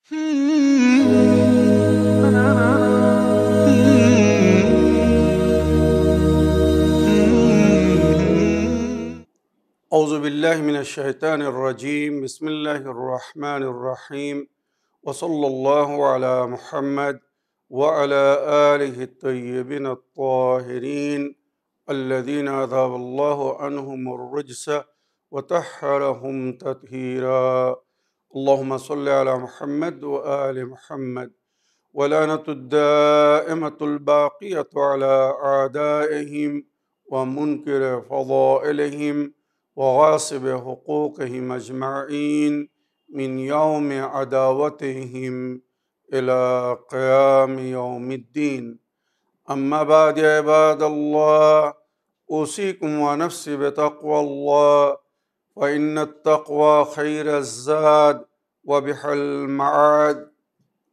أعوذ بالله من الشيطان الرجيم بسم الله الرحمن الرحيم وصلى الله على محمد وعلى آله الطيبين الطاهرين الذين أذهب الله عنهم الرجس وطهرهم تطهيرا اللهم صل على محمد وآل محمد ولعنة الدائمة الباقية على أعدائهم ومنكر فضائلهم وغاصب حقوقهم أجمعين من يوم عداوتهم إلى قيام يوم الدين أما بعد يا عباد الله أوصيكم ونفسي بتقوى الله فإن التقوى خير الزاد وبح المعاد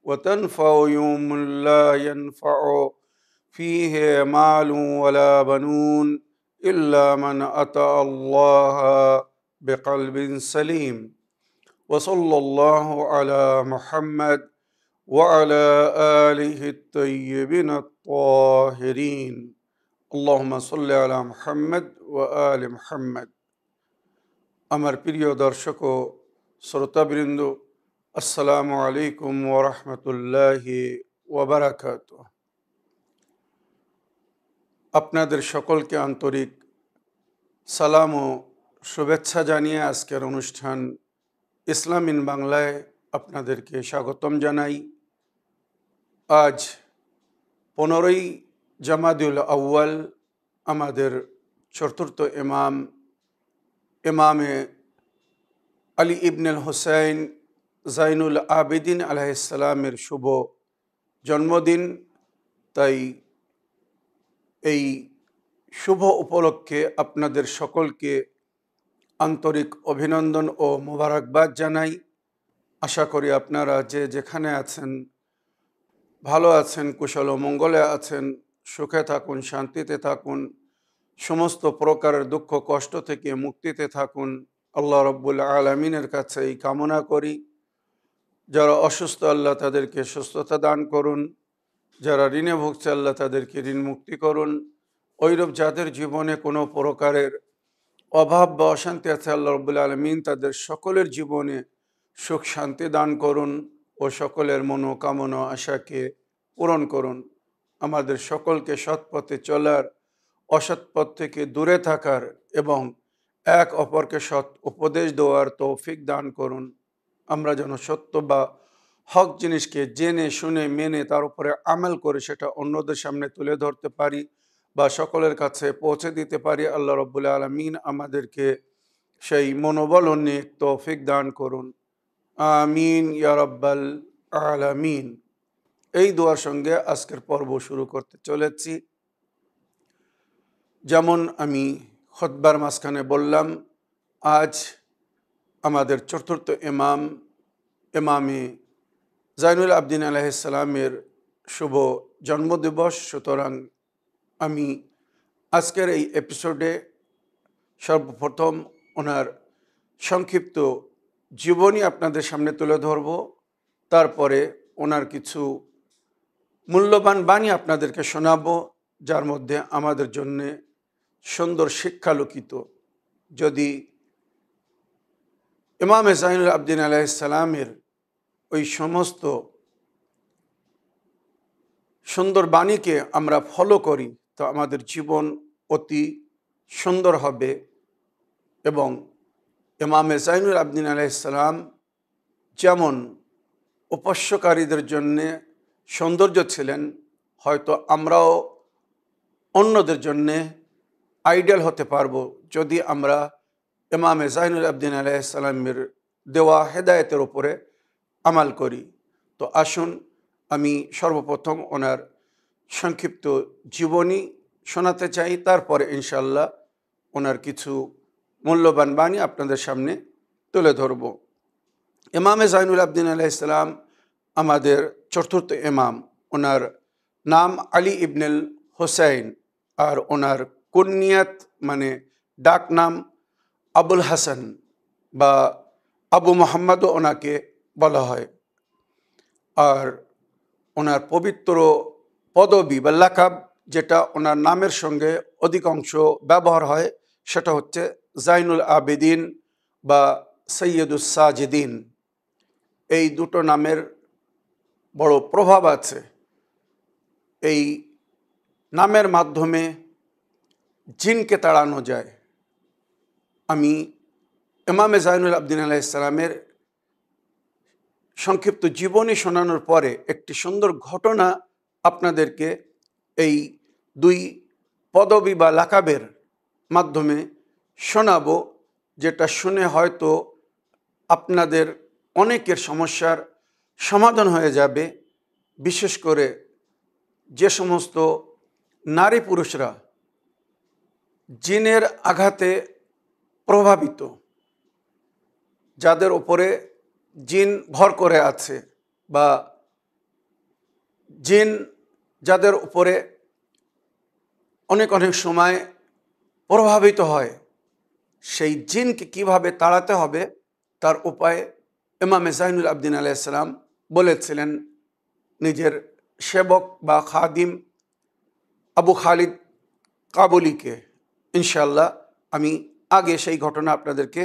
وتنفع يوم لا ينفع فيه مال ولا بنون إلا من أتى الله بقلب سليم وصلى الله على محمد وعلى آله الطيبين الطاهرين اللهم صل على محمد وآل محمد আমার প্রিয় দর্শক ও শ্রোতাবৃন্দ আসসালামু আলাইকুম ওয়া রাহমাতুল্লাহি ওয়া বারাকাতুহু। আপনাদের সকলকে আন্তরিক সালাম ও শুভেচ্ছা জানিয়ে আজকের অনুষ্ঠান ইসলাম ইন বাংলায় আপনাদেরকে স্বাগতম জানাই। আজ 15ই জামাদুল আউয়াল, আমাদের চতুর্থ ইমামে আলী ইবনুল হুসাইন জাইনুল আবেদিন আলাইহিস সালামের শুভ জন্মদিন। তাই এই শুভ উপলক্ষে আপনাদের সকলকে আন্তরিক অভিনন্দন ও মোবারকবাদ জানাই। আশা করি আপনারা যে যেখানে আছেন ভালো আছেন, কুশল ও মঙ্গলে আছেন, সুখে থাকুন, শান্তিতে থাকুন, সমস্ত প্রকারের দুঃখ কষ্ট থেকে মুক্তিতে থাকুন। আল্লাহ রব্বুল আলামিনের কাছে এই কামনা করি। যারা অসুস্থ আল্লাহ তাদেরকে সুস্থতা দান করুন, যারা ঋণে ভুগছে আল্লাহ তাদেরকে ঋণ মুক্তি করুন। ওইরূপ যাদের জীবনে কোনো প্রকারের অভাব বা অশান্তি আছে আল্লাহ রব্বুল আলামিন তাদের সকলের জীবনে সুখ শান্তি দান করুন ও সকলের মনোকামনা আশাকে পূরণ করুন। আমাদের সকলকে সৎ পথে চলার, অসৎ পথ থেকে দূরে থাকার এবং এক অপরকে সৎ উপদেশ দেওয়ার তৌফিক দান করুন। আমরা যেন সত্য বা হক জিনিসকে জেনে শুনে মেনে তার উপরে আমল করে সেটা অন্যদের সামনে তুলে ধরতে পারি বা সকলের কাছে পৌঁছে দিতে পারি। আল্লাহ রব্বুল আলামিন আমাদেরকে সেই মনোবল ও নেক তৌফিক দান করুন। আমিন ইয়া রাব্বাল আলামিন। এই দোয়ার সঙ্গে আজকের পর্ব শুরু করতে চলেছি। যেমন আমি খুতবার মাঝখানে বললাম, আজ আমাদের চতুর্থ ইমামে জাইনুল আবেদিন আলাইহিস সালামের শুভ জন্মদিবস। সুতরাং আমি আজকের এই এপিসোডে সর্বপ্রথম ওনার সংক্ষিপ্ত জীবনী আপনাদের সামনে তুলে ধরব। তারপরে ওনার কিছু মূল্যবান বাণী আপনাদেরকে শোনাবো, যার মধ্যে আমাদের জন্যে সুন্দর শিক্ষা লুকিত। যদি ইমামে জাইনুল আবেদিন আলাইহিস সালামের ওই সমস্ত সুন্দর বাণীকে আমরা ফলো করি তো আমাদের জীবন অতি সুন্দর হবে। এবং ইমামে জাইনুল আবেদিন আলাইহিস সালাম যেমন উপাস্যকারীদের জন্যে সৌন্দর্য ছিলেন, হয়তো আমরাও অন্যদের জন্যে আইডিয়াল হতে পারবো যদি আমরা ইমামে জাইনুল আবেদিন আলাইহিস সালামের দেওয়া হেদায়েতের উপরে আমাল করি। তো আসুন আমি সর্বপ্রথম ওনার সংক্ষিপ্ত জীবনী শোনাতে চাই, তারপরে ইনশাল্লাহ ওনার কিছু মূল্যবান বাণী আপনাদের সামনে তুলে ধরব। ইমামে জাইনুল আবেদিন আলাইহিস সালাম আমাদের চতুর্থ ইমাম। ওনার নাম আলী ইবনুল হুসাইন আর ওনার কুনিয়াত মানে ডাক নাম আবুল হাসান বা আবু মোহাম্মদও ওনাকে বলা হয়। আর ওনার পবিত্র পদবি বা লাকাব যেটা ওনার নামের সঙ্গে অধিকাংশ ব্যবহার হয় সেটা হচ্ছে জাইনুল আবেদিন বা সৈয়দুস সাজিদিন। এই দুটো নামের বড় প্রভাব আছে। এই নামের মাধ্যমে জিনকে তাড়ানো যায়। আমি ইমামে জাইনুল আবেদিন আলাইহিস সালামের সংক্ষিপ্ত জীবনী শোনানোর পরে একটি সুন্দর ঘটনা আপনাদেরকে এই দুই পদবি বা লাকাবের মাধ্যমে শোনাবো, যেটা শুনে হয়তো আপনাদের অনেকের সমস্যার সমাধান হয়ে যাবে। বিশেষ করে যে সমস্ত নারী পুরুষরা জিনের আঘাতে প্রভাবিত, যাদের উপরে জিন ভর করে আছে বা জিন যাদের উপরে অনেক সময় প্রভাবিত হয়, সেই জিনকে কিভাবে তাড়াতে হবে তার উপায় ইমামে জাইনুল আবেদিন আলাইহিস সালাম বলেছিলেন নিজের সেবক বা খাদিম আবু খালিদ কাবুলিকে। ইনশাআল্লাহ আমি আগে সেই ঘটনা আপনাদেরকে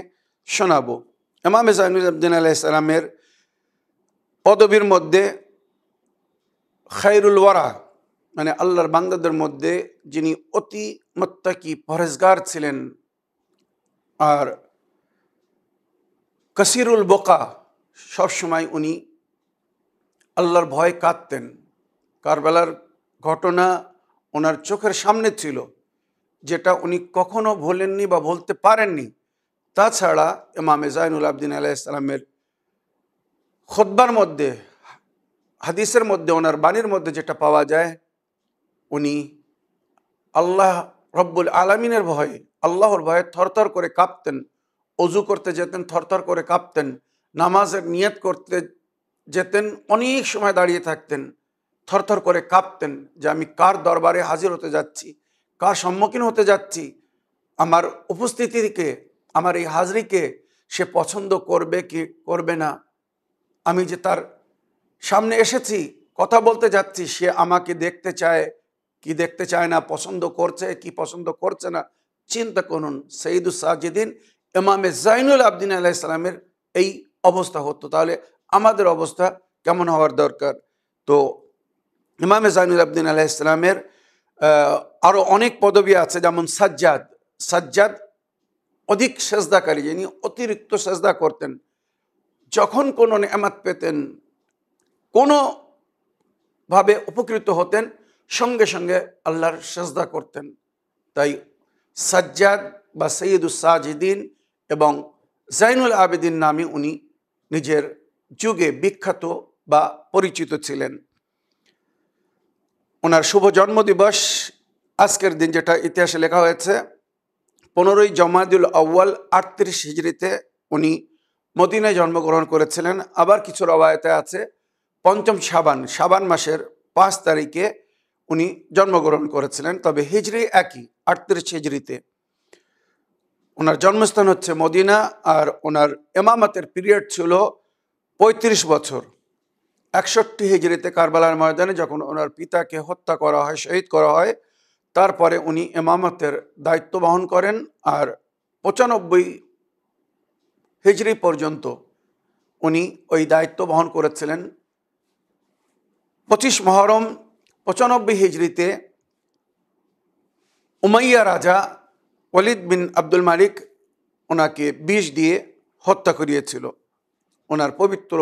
শোনাবো। ইমামে জাইনুল আবেদিন আলাইহিস সালামের পদবীর মধ্যে খায়রুল ওয়ারা, মানে আল্লাহর বান্দাদের মধ্যে যিনি অতি মুত্তাকি পরহেজগার ছিলেন, আর কাসিরুল বোকা, সবসময় উনি আল্লাহর ভয় কাঁদতেন। কারবালার ঘটনা ওনার চোখের সামনে ছিল, যেটা উনি কখনো ভোলেননি বা বলতে পারেননি। তাছাড়া ইমামে জাইনুল আবেদিন আলাইহিস সালামের খুতবার মধ্যে, হাদিসের মধ্যে, ওনার বাণীর মধ্যে যেটা পাওয়া যায়, উনি আল্লাহ রব্বুল আলামিনের ভয়ে, আল্লাহর ভয়ে থরথর করে কাঁপতেন। অজু করতে যেতেন থরথর করে কাঁপতেন, নামাজের নিয়ত করতে যেতেন অনেক সময় দাঁড়িয়ে থাকতেন, থরথর করে কাঁপতেন যে আমি কার দরবারে হাজির হতে যাচ্ছি, কার সম্মুখীন হতে যাচ্ছি, আমার উপস্থিতিকে, আমার এই হাজিরিকে সে পছন্দ করবে কি করবে না, আমি যে তার সামনে এসেছি, কথা বলতে যাচ্ছি, সে আমাকে দেখতে চায় কি দেখতে চায় না, পছন্দ করছে কি পছন্দ করছে না। চিন্তা করুন, সৈয়দুস সাজিদিন ইমামে জাইনুল আবেদিন আলাইহিস সালামের এই অবস্থা হতো, তাহলে আমাদের অবস্থা কেমন হওয়ার দরকার। তো ইমামে জাইনুল আবেদিন আলাইহিস সালামের আরও অনেক পদবী আছে, যেমন সাজ্জাদ। সাজ্জাদ অধিক সেজদাকারী, যিনি অতিরিক্ত সেজদা করতেন। যখন কোনো নেয়ামত পেতেন, কোনো ভাবে উপকৃত হতেন, সঙ্গে সঙ্গে আল্লাহর সেজদা করতেন। তাই সাজ্জাদ বা সৈয়দুস সাজিদিন এবং জাইনুল আবেদিন নামে উনি নিজের যুগে বিখ্যাত বা পরিচিত ছিলেন। ওনার শুভ জন্মদিবস আজকের দিন, যেটা ইতিহাসে লেখা হয়েছে 15ই জমাদুল আউয়াল 38 হিজরিতে উনি মদিনায় জন্মগ্রহণ করেছিলেন। আবার কিছু রওয়ায়েতে আছে 5ম শাবান মাসের 5 তারিখে উনি জন্মগ্রহণ করেছিলেন। তবে হিজরি একই, 38 হিজরিতে। ওনার জন্মস্থান হচ্ছে মদিনা, আর ওনার ইমামতের পিরিয়ড ছিল 35 বছর। 61 হিজরিতে কারবালার ময়দানে যখন ওনার পিতাকে হত্যা করা হয়, শহীদ করা হয়, তারপরে উনি ইমামতের দায়িত্ব বহন করেন। আর 95 হিজরি পর্যন্ত উনি ওই দায়িত্ব বহন করেছিলেন। 25 মুহররম 95 হিজরিতে উমাইয়া রাজা ওয়ালিদ বিন আব্দুল মালিক ওনাকে বিষ দিয়ে হত্যা করিয়েছিল। ওনার পবিত্র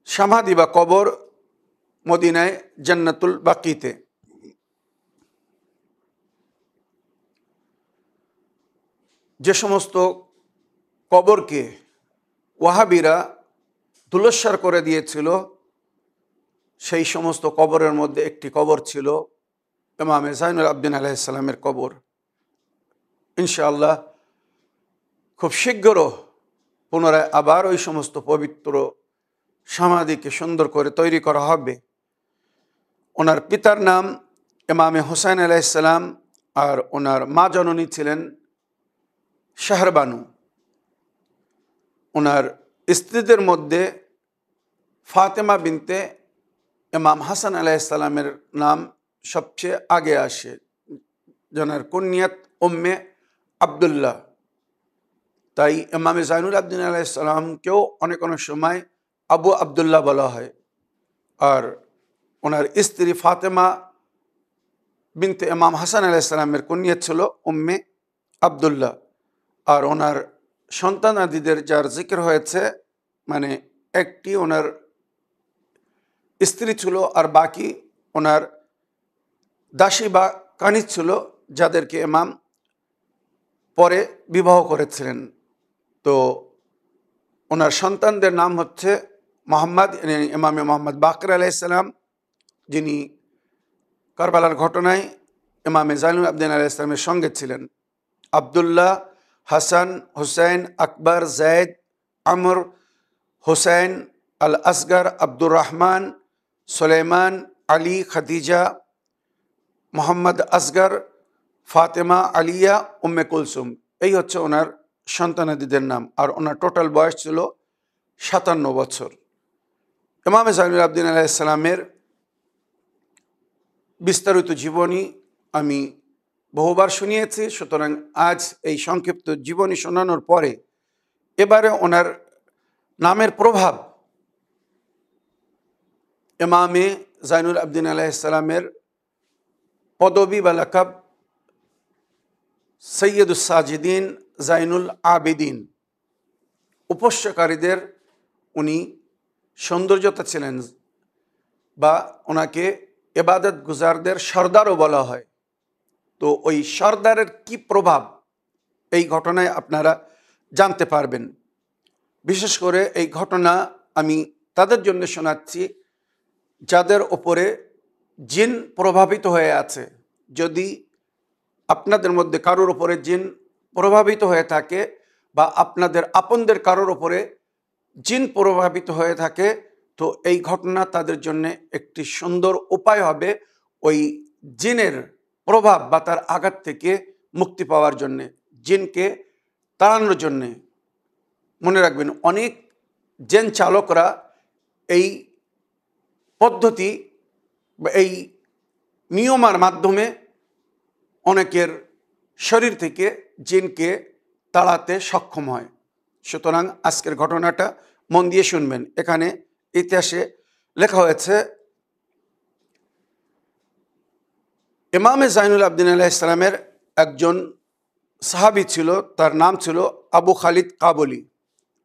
সমাধি বা কবর মদিনায় জান্নাতুল বাকিতে। যে সমস্ত কবরকে ওয়াহাবিরা ধুলোস্যার করে দিয়েছিল, সেই সমস্ত কবরের মধ্যে একটি কবর ছিল ইমামে জাইনুল আবেদিন আলাইহিস সালামের কবর। ইনশাআল্লাহ খুব শীঘ্র পুনরায় আবার ওই সমস্ত পবিত্র সমাধিকে সুন্দর করে তৈরি করা হবে। ওনার পিতার নাম ইমামে হুসাইন আলাইহিস সালাম, আর ওনার মা জননী ছিলেন শাহরবানু। ওনার স্ত্রীদের মধ্যে ফাতেমা বিনতে ইমাম হাসান আলাইহিসসালামের নাম সবচেয়ে আগে আসে, যার কুনিয়াত উম্মে আবদুল্লাহ। তাই ইমামে জাইনুল আবদিন আলাইহিসসালামকেও অনেক অনেক সময় আবু আবদুল্লাহ বলা হয়। আর ওনার স্ত্রী ফাতেমা বিনতে ইমাম হাসান আলাইহিসসালামের কুনিয়াত ছিল উম্মে আবদুল্লাহ। আর ওনার সন্তানাদিদের যার জিকির হয়েছে, মানে একটি ওনার স্ত্রী ছিল আর বাকি ওনার দাসী বা কানিজ ছিল, যাদেরকে ইমাম পরে বিবাহ করেছিলেন। তো ওনার সন্তানদের নাম হচ্ছে মোহাম্মদ, ইমামে মোহাম্মদ বাকর আলাইহিসসালাম, যিনি কারবালার ঘটনায় ইমামে জাইনুল আবদিন আলাইহিসসালামের সঙ্গে ছিলেন, আবদুল্লাহ, হাসান, হুসাইন, আকবর, জায়দ, আমর, হুসাইন, আল আসগর, আব্দুর রহমান, সুলাইমান, আলী, খাদিজা, মোহাম্মদ আসগর, ফাতেমা, আলিয়া, উম্মে কুলসুম। এই হচ্ছে ওনার সন্তানাদিদের নাম। আর ওনার টোটাল বয়স ছিল 57 বছর। ইমামে জাইনুল আবদিন আলাইহিসসালামের বিস্তারিত জীবনী আমি বহুবার শুনিয়েছি, সুতরাং আজ এই সংক্ষিপ্ত জীবনী শোনানোর পরে এবারে ওনার নামের প্রভাব ইমামে জাইনুল আবদিন আলাইহিসসালামের পদবী বা লাকাব সৈয়দুস সাজিদিন, জাইনুল আবেদিন, উপস্যকারীদের উনি সৌন্দর্যতা ছিলেন, বা ওনাকে ইবাদত গুজারদের সর্দারও বলা হয়। তো ওই সর্দারের কি প্রভাব এই ঘটনায় আপনারা জানতে পারবেন। বিশেষ করে এই ঘটনা আমি তাদের জন্য শোনাচ্ছি যাদের ওপরে জিন প্রভাবিত হয়ে আছে। যদি আপনাদের মধ্যে কারোর ওপরে জিন প্রভাবিত হয়ে থাকে, বা আপনাদের আপনদের কারোর ওপরে জিন প্রভাবিত হয়ে থাকে, তো এই ঘটনা তাদের জন্য একটি সুন্দর উপায় হবে ওই জিনের প্রভাব বা তার আঘাত থেকে মুক্তি পাওয়ার জন্যে, জিনকে তাড়ানোর জন্যে। মনে রাখবেন, অনেক জিন চালকরা এই পদ্ধতি বা এই নিয়মের মাধ্যমে অনেকের শরীর থেকে জিনকে তাড়াতে সক্ষম হয়। সুতরাং আজকের ঘটনাটা মন দিয়ে শুনবেন। এখানে ইতিহাসে লেখা হয়েছে, ইমামে জাইনুল আবদিন আলাইহিসসালামের একজন সাহাবী ছিল, তার নাম ছিল আবু খালিদ কাবুলি।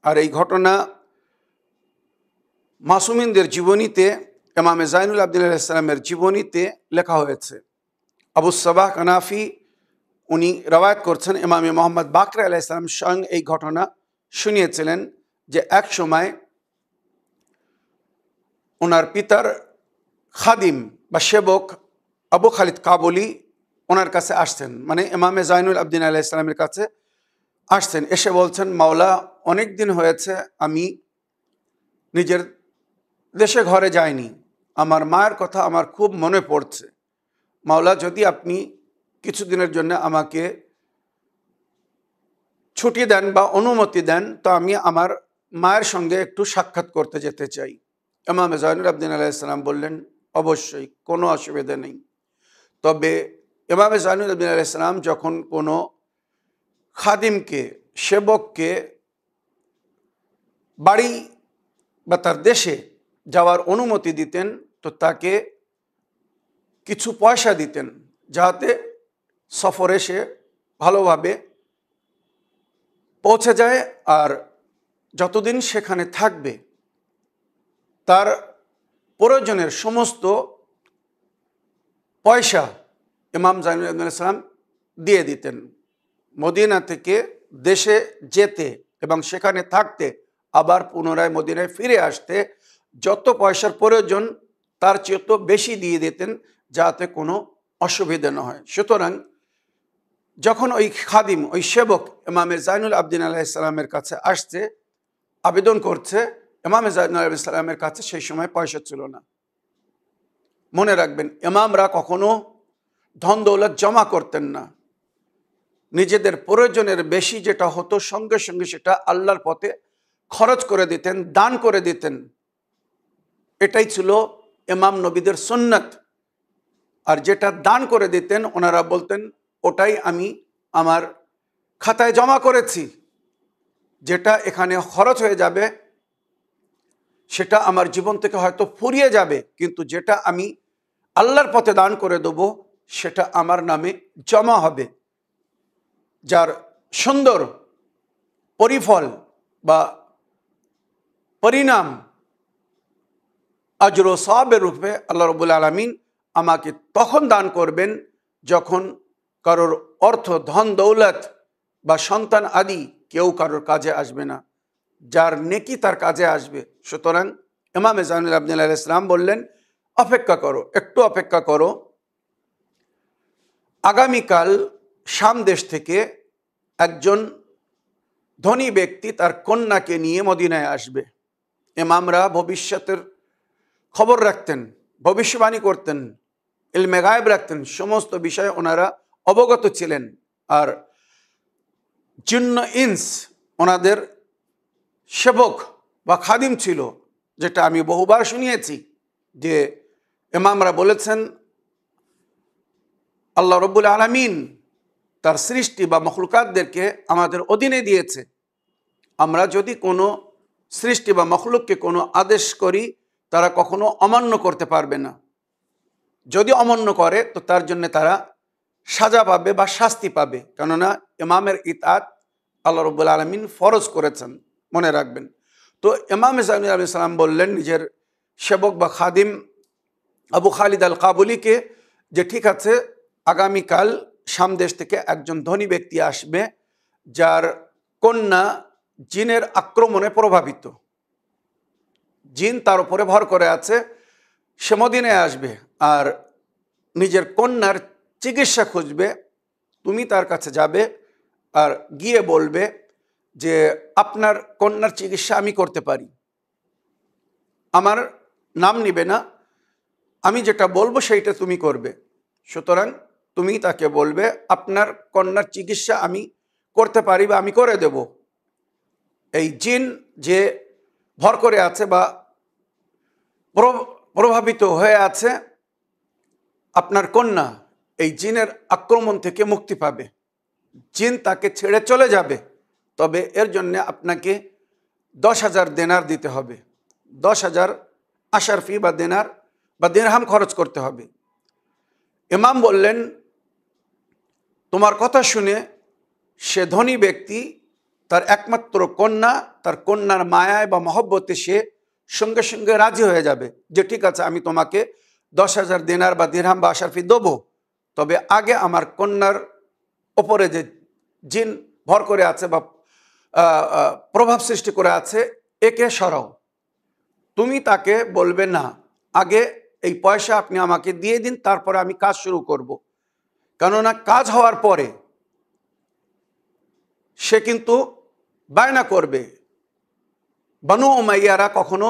আর এই ঘটনা মাসুমিনদের জীবনীতে, ইমামে জাইনুল আবদিন আলাইহিসসালামের জীবনীতে লেখা হয়েছে। আবু সাবাহ কানাফি উনি রওয়ায়াত করছেন, ইমামে মোহাম্মদ বাকর আলাইহিসসালাম স্বয়ং এই ঘটনা শুনিয়েছিলেন যে এক সময় ওনার পিতার খাদিম বা সেবক আবু খালিদ কাবুলি ওনার কাছে আসছেন, মানে ইমামে জাইনুল আবদিন আলাইহিসসালামের কাছে আসছেন। এসে বলছেন, মাওলা, অনেক দিন হয়েছে আমি নিজের দেশে ঘরে যাইনি, আমার মায়ের কথা আমার খুব মনে পড়ছে। মাওলা, যদি আপনি কিছুদিনের জন্য আমাকে ছুটি দেন বা অনুমতি দেন, তো আমি আমার মায়ের সঙ্গে একটু সাক্ষাৎ করতে যেতে চাই। ইমামে জাইনুল আবদিন আলাইহিসসালাম বললেন, অবশ্যই, কোনো অসুবিধা নেই। তবে ইমামে জাইনুল আবদিন আলাইহিসসালাম যখন কোনো খাদিমকে, সেবককে বাড়ি বা তার দেশে যাওয়ার অনুমতি দিতেন, তো তাকে কিছু পয়সা দিতেন, যাতে সফরে সে ভালোভাবে পৌঁছে যায়। আর যতদিন সেখানে থাকবে তার প্রয়োজনের সমস্ত পয়সা ইমাম জাইনুল আবদিন আলাইহিসসালাম দিয়ে দিতেন। মদিনা থেকে দেশে যেতে এবং সেখানে থাকতে, আবার পুনরায় মদিনায় ফিরে আসতে যত পয়সার প্রয়োজন তার চেয়ে তো বেশি দিয়ে দিতেন, যাতে কোনো অসুবিধা না হয়। সুতরাং যখন ওই খাদিম, ওই সেবক ইমামে জাইনুল আবদিন আলাইহিসসালামের কাছে আসছে, আবেদন করছে, ইমামে জাইনুল আলাইহিসসালামের কাছে সেই সময় পয়সা ছিল না। মনে রাখবেন, ইমামরা কখনো ধন দৌলত জমা করতেন না। নিজেদের প্রয়োজনের বেশি যেটা হতো, সঙ্গে সঙ্গে সেটা আল্লাহর পথে খরচ করে দিতেন, দান করে দিতেন। এটাই ছিল ইমাম নবীদের সুন্নাত। আর যেটা দান করে দিতেন ওনারা বলতেন ওটাই আমি আমার খাতায় জমা করেছি, যেটা এখানে খরচ হয়ে যাবে সেটা আমার জীবন থেকে হয়তো ফুরিয়ে যাবে, কিন্তু যেটা আমি আল্লাহর পথে দান করে দেব সেটা আমার নামে জমা হবে, যার সুন্দর পরিফল বা পরিণাম আজর ও সওয়াবের রূপে আল্লাহ রাব্বুল আলামিন আমাকে তখন দান করবেন যখন কারোর অর্থ, ধন দৌলত বা সন্তান আদি কেউ কারোর কাজে আসবে না, যার নেকি তার কাজে আসবে। সুতরাং ইমাম জাইনুল আবেদিন আলাইহিস সালাম বললেন, অপেক্ষা করো, একটু অপেক্ষা করো, আগামীকাল শাম দেশ থেকে একজন ধনী ব্যক্তি তার কন্যাকে নিয়ে মদিনায় আসবে। ইমামরা ভবিষ্যতের খবর রাখতেন, ভবিষ্যবাণী করতেন, ইলমে গায়েব রাখতেন, সমস্ত বিষয়ে ওনারা অবগত ছিলেন। আর জিন্ন ইনস ওনাদের সেবক বা খাদিম ছিল, যেটা আমি বহুবার শুনিয়েছি যে ইমামরা বলেছেন আল্লাহ রব্বুল আলামিন তার সৃষ্টি বা মখলুকাতদেরকে আমাদের অধীনে দিয়েছে। আমরা যদি কোনো সৃষ্টি বা মখলুককে কোনো আদেশ করি তারা কখনো অমান্য করতে পারবে না। যদি অমান্য করে তো তার জন্য তারা সাজা পাবে বা শাস্তি পাবে, কেননা ইমামের ইতাত আল্লাহ রব্বুল আলামিন ফরজ করেছেন, মনে রাখবেন। তো ইমাম জাইনুল আবেদিন সালাম বললেন নিজের সেবক বা খাদিম আবু খালিদ আল কাবুলিকে যে ঠিক আছে, আগামীকাল শাম দেশ থেকে একজন ধনী ব্যক্তি আসবে যার কন্যা জিনের আক্রমণে প্রভাবিত, জিন তার উপরে ভর করে আছে, সে মদিনায় আসবে আর নিজের কন্যার চিকিৎসা খুঁজবে। তুমি তার কাছে যাবে আর গিয়ে বলবে যে আপনার কন্যার চিকিৎসা আমি করতে পারি, আমার নাম নিবে না, আমি যেটা বলবো সেইটা তুমি করবে। সুতরাং তুমি তাকে বলবে আপনার কন্যার চিকিৎসা আমি করতে পারি বা আমি করে দেব। এই জিন যে ভর করে আছে বা প্রভাবিত হয়ে আছে আপনার কন্যা, এই জিনের আক্রমণ থেকে মুক্তি পাবে, জিন তাকে ছেড়ে চলে যাবে। তবে এর জন্য আপনাকে 10,000 দেনার দিতে হবে, 10,000 আশার ফি বা দেনার বা দিরহাম খরচ করতে হবে। ইমাম বললেন তোমার কথা শুনে সে ধনী ব্যক্তি, তার একমাত্র কন্যা, তার কন্যার মায়ায় বা মহব্বতে সে সঙ্গে সঙ্গে রাজি হয়ে যাবে যে ঠিক আছে আমি তোমাকে 10,000 দেনার বা দিরহাম বা আশার ফি দেবো, তবে আগে আমার কন্যার ওপরে যে জিন ভর করে আছে বা প্রভাব সৃষ্টি করে আছে একে সরাও। তুমি তাকে বলবে না, আগে এই পয়সা আপনি আমাকে দিয়ে দিন, তারপরে আমি কাজ শুরু করব। কেননা কাজ হওয়ার পরে সে কিন্তু বায়না করবে। বানু উমাইয়ারা কখনো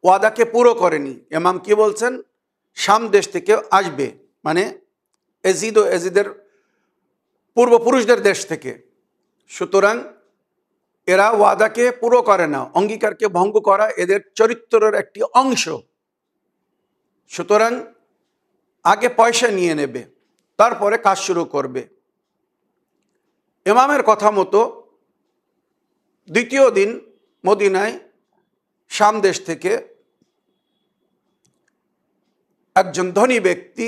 ওয়াদাকে পুরো করেনি। ইমাম কি বলছেন, শাম দেশ থেকে আসবে, মানে এজিদ ও এজিদের পূর্বপুরুষদের দেশ থেকে। সুতরাং এরা ওয়াদাকে পুরো করে না, অঙ্গীকারকে ভঙ্গ করা এদের চরিত্রের একটি অংশ। সুতরাং আগে পয়সা নিয়ে নেবে, তারপরে কাজ শুরু করবে। ইমামের কথা মতো দ্বিতীয় দিন মদিনায় শাম দেশ থেকে একজন ধনী ব্যক্তি,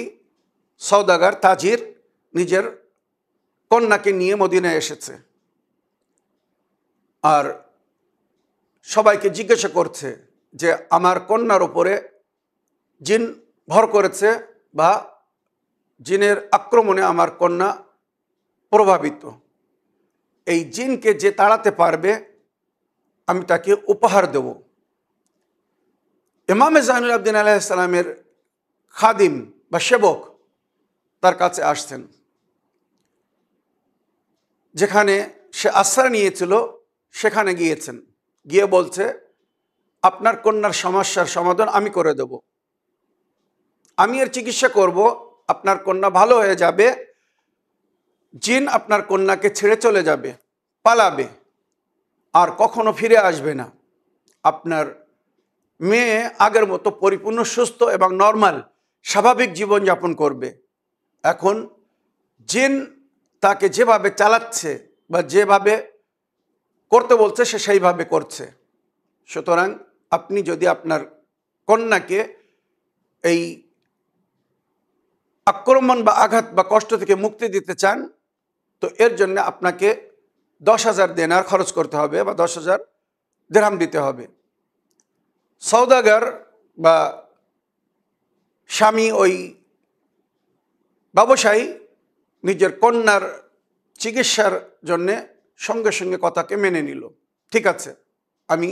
সওদাগার, তাজির নিজের কন্যাকে নিয়ে মদিনায় এসেছে আর সবাইকে জিজ্ঞাসা করছে যে আমার কন্যার উপরে জিন ভর করেছে বা জিনের আক্রমণে আমার কন্যা প্রভাবিত, এই জিনকে যে তাড়াতে পারবে আমি তাকে উপহার দেব। ইমাম জাইনুল আবেদিন আলাইহিস সালামের খাদিম বা সেবক তার কাছে আসছেন, যেখানে সে আশ্রয় নিয়েছিল সেখানে গিয়েছেন, গিয়ে বলছে আপনার কন্যার সমস্যার সমাধান আমি করে দেব, আমি এর চিকিৎসা করব, আপনার কন্যা ভালো হয়ে যাবে, জিন আপনার কন্যাকে ছেড়ে চলে যাবে, পালাবে, আর কখনো ফিরে আসবে না, আপনার মেয়ে আগের মতো পরিপূর্ণ সুস্থ এবং নর্মাল স্বাভাবিক জীবনযাপন করবে। এখন জিন তাকে যেভাবে চালাচ্ছে বা যেভাবে করতে বলছে সে সেইভাবে করছে। সুতরাং আপনি যদি আপনার কন্যাকে এই আক্রমণ বা আঘাত বা কষ্ট থেকে মুক্তি দিতে চান, তো এর জন্য আপনাকে 10,000 দিনার খরচ করতে হবে বা 10,000 দিরহাম দিতে হবে। সওদাগর বা স্বামী, ওই ব্যবসায়ী নিজের কন্যার চিকিৎসার জন্যে সঙ্গে সঙ্গে কথাকে মেনে নিল। ঠিক আছে, আমি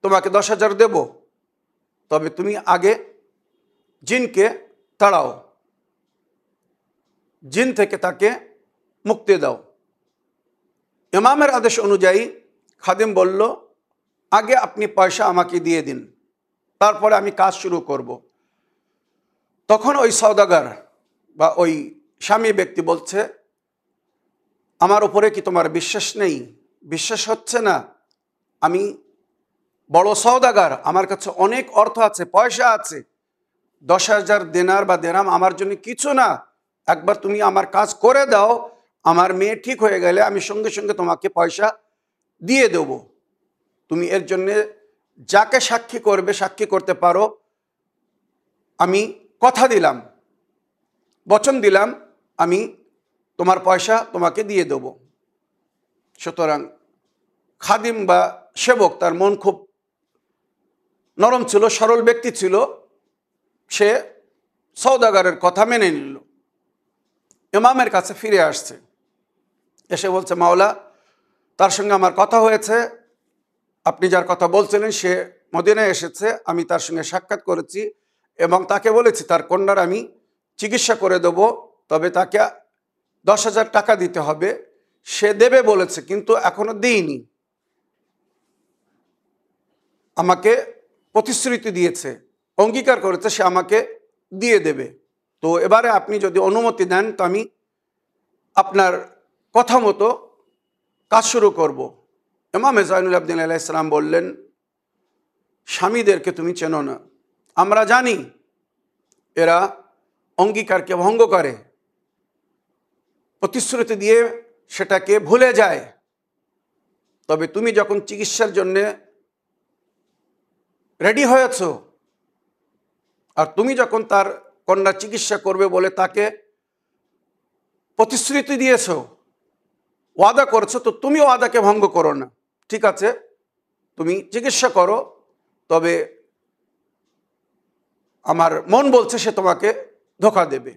তোমাকে 10,000 দেব, তবে তুমি আগে জিনকে তাড়াও, জিন থেকে তাকে মুক্তি দাও। ইমামের আদেশ অনুযায়ী খাদিম বলল, আগে আপনি পয়সা আমাকে দিয়ে দিন, তারপরে আমি কাজ শুরু করব। তখন ওই সওদাগর বা ওই স্বামী ব্যক্তি বলছে, আমার উপরে কি তোমার বিশ্বাস নেই? বিশ্বাস হচ্ছে না? আমি বড় সওদাগর, আমার কাছে অনেক অর্থ আছে, পয়সা আছে। 10,000 দিনার বা দিরহাম আমার জন্য কিছু না। একবার তুমি আমার কাজ করে দাও, আমার মেয়ে ঠিক হয়ে গেলে আমি সঙ্গে সঙ্গে তোমাকে পয়সা দিয়ে দেব। তুমি এর জন্যে যাকে সাক্ষী করবে সাক্ষী করতে পারো। আমি কথা দিলাম, বচন দিলাম, আমি তোমার পয়সা তোমাকে দিয়ে দেব। সুতরাং খাদিম বা সেবক, তার মন খুব নরম ছিল, সরল ব্যক্তি ছিল, সে সওদাগরের কথা মেনে নিল। ইমামের কাছে ফিরে আসছে, এসে বলছে, মাওলা, তার সঙ্গে আমার কথা হয়েছে, আপনি যার কথা বলছিলেন সে মদিনায় এসেছে, আমি তার সঙ্গে সাক্ষাৎ করেছি এবং তাকে বলেছি তার কন্যার আমি চিকিৎসা করে দেব, তবে তাকে 10,000 টাকা দিতে হবে। সে দেবে বলেছে, কিন্তু এখনো দেয়নি। আমাকে প্রতিশ্রুতি দিয়েছে, অঙ্গীকার করেছে সে আমাকে দিয়ে দেবে। তো এবারে আপনি যদি অনুমতি দেন তো আমি আপনার কথা মতো কাজ শুরু করব। ইমাম জাইনুল আবেদিন আলাইহিস সালাম বললেন, স্বামীদেরকে তুমি চেনো না, আমরা জানি এরা অঙ্গীকারকে ভঙ্গ করে, প্রতিশ্রুতি দিয়ে সেটাকে ভুলে যায়। তবে তুমি যখন চিকিৎসার জন্য রেডি হয়েছ, আর তুমি যখন তার কন্যার চিকিৎসা করবে বলে তাকে প্রতিশ্রুতি দিয়েছ, ওয়াদা করেছো, তো তুমি ওয়াদাকে ভঙ্গ করো না। ঠিক আছে, তুমি চিকিৎসা করো, তবে আমার মন বলছে সে তোমাকে ধোঁকা দেবে।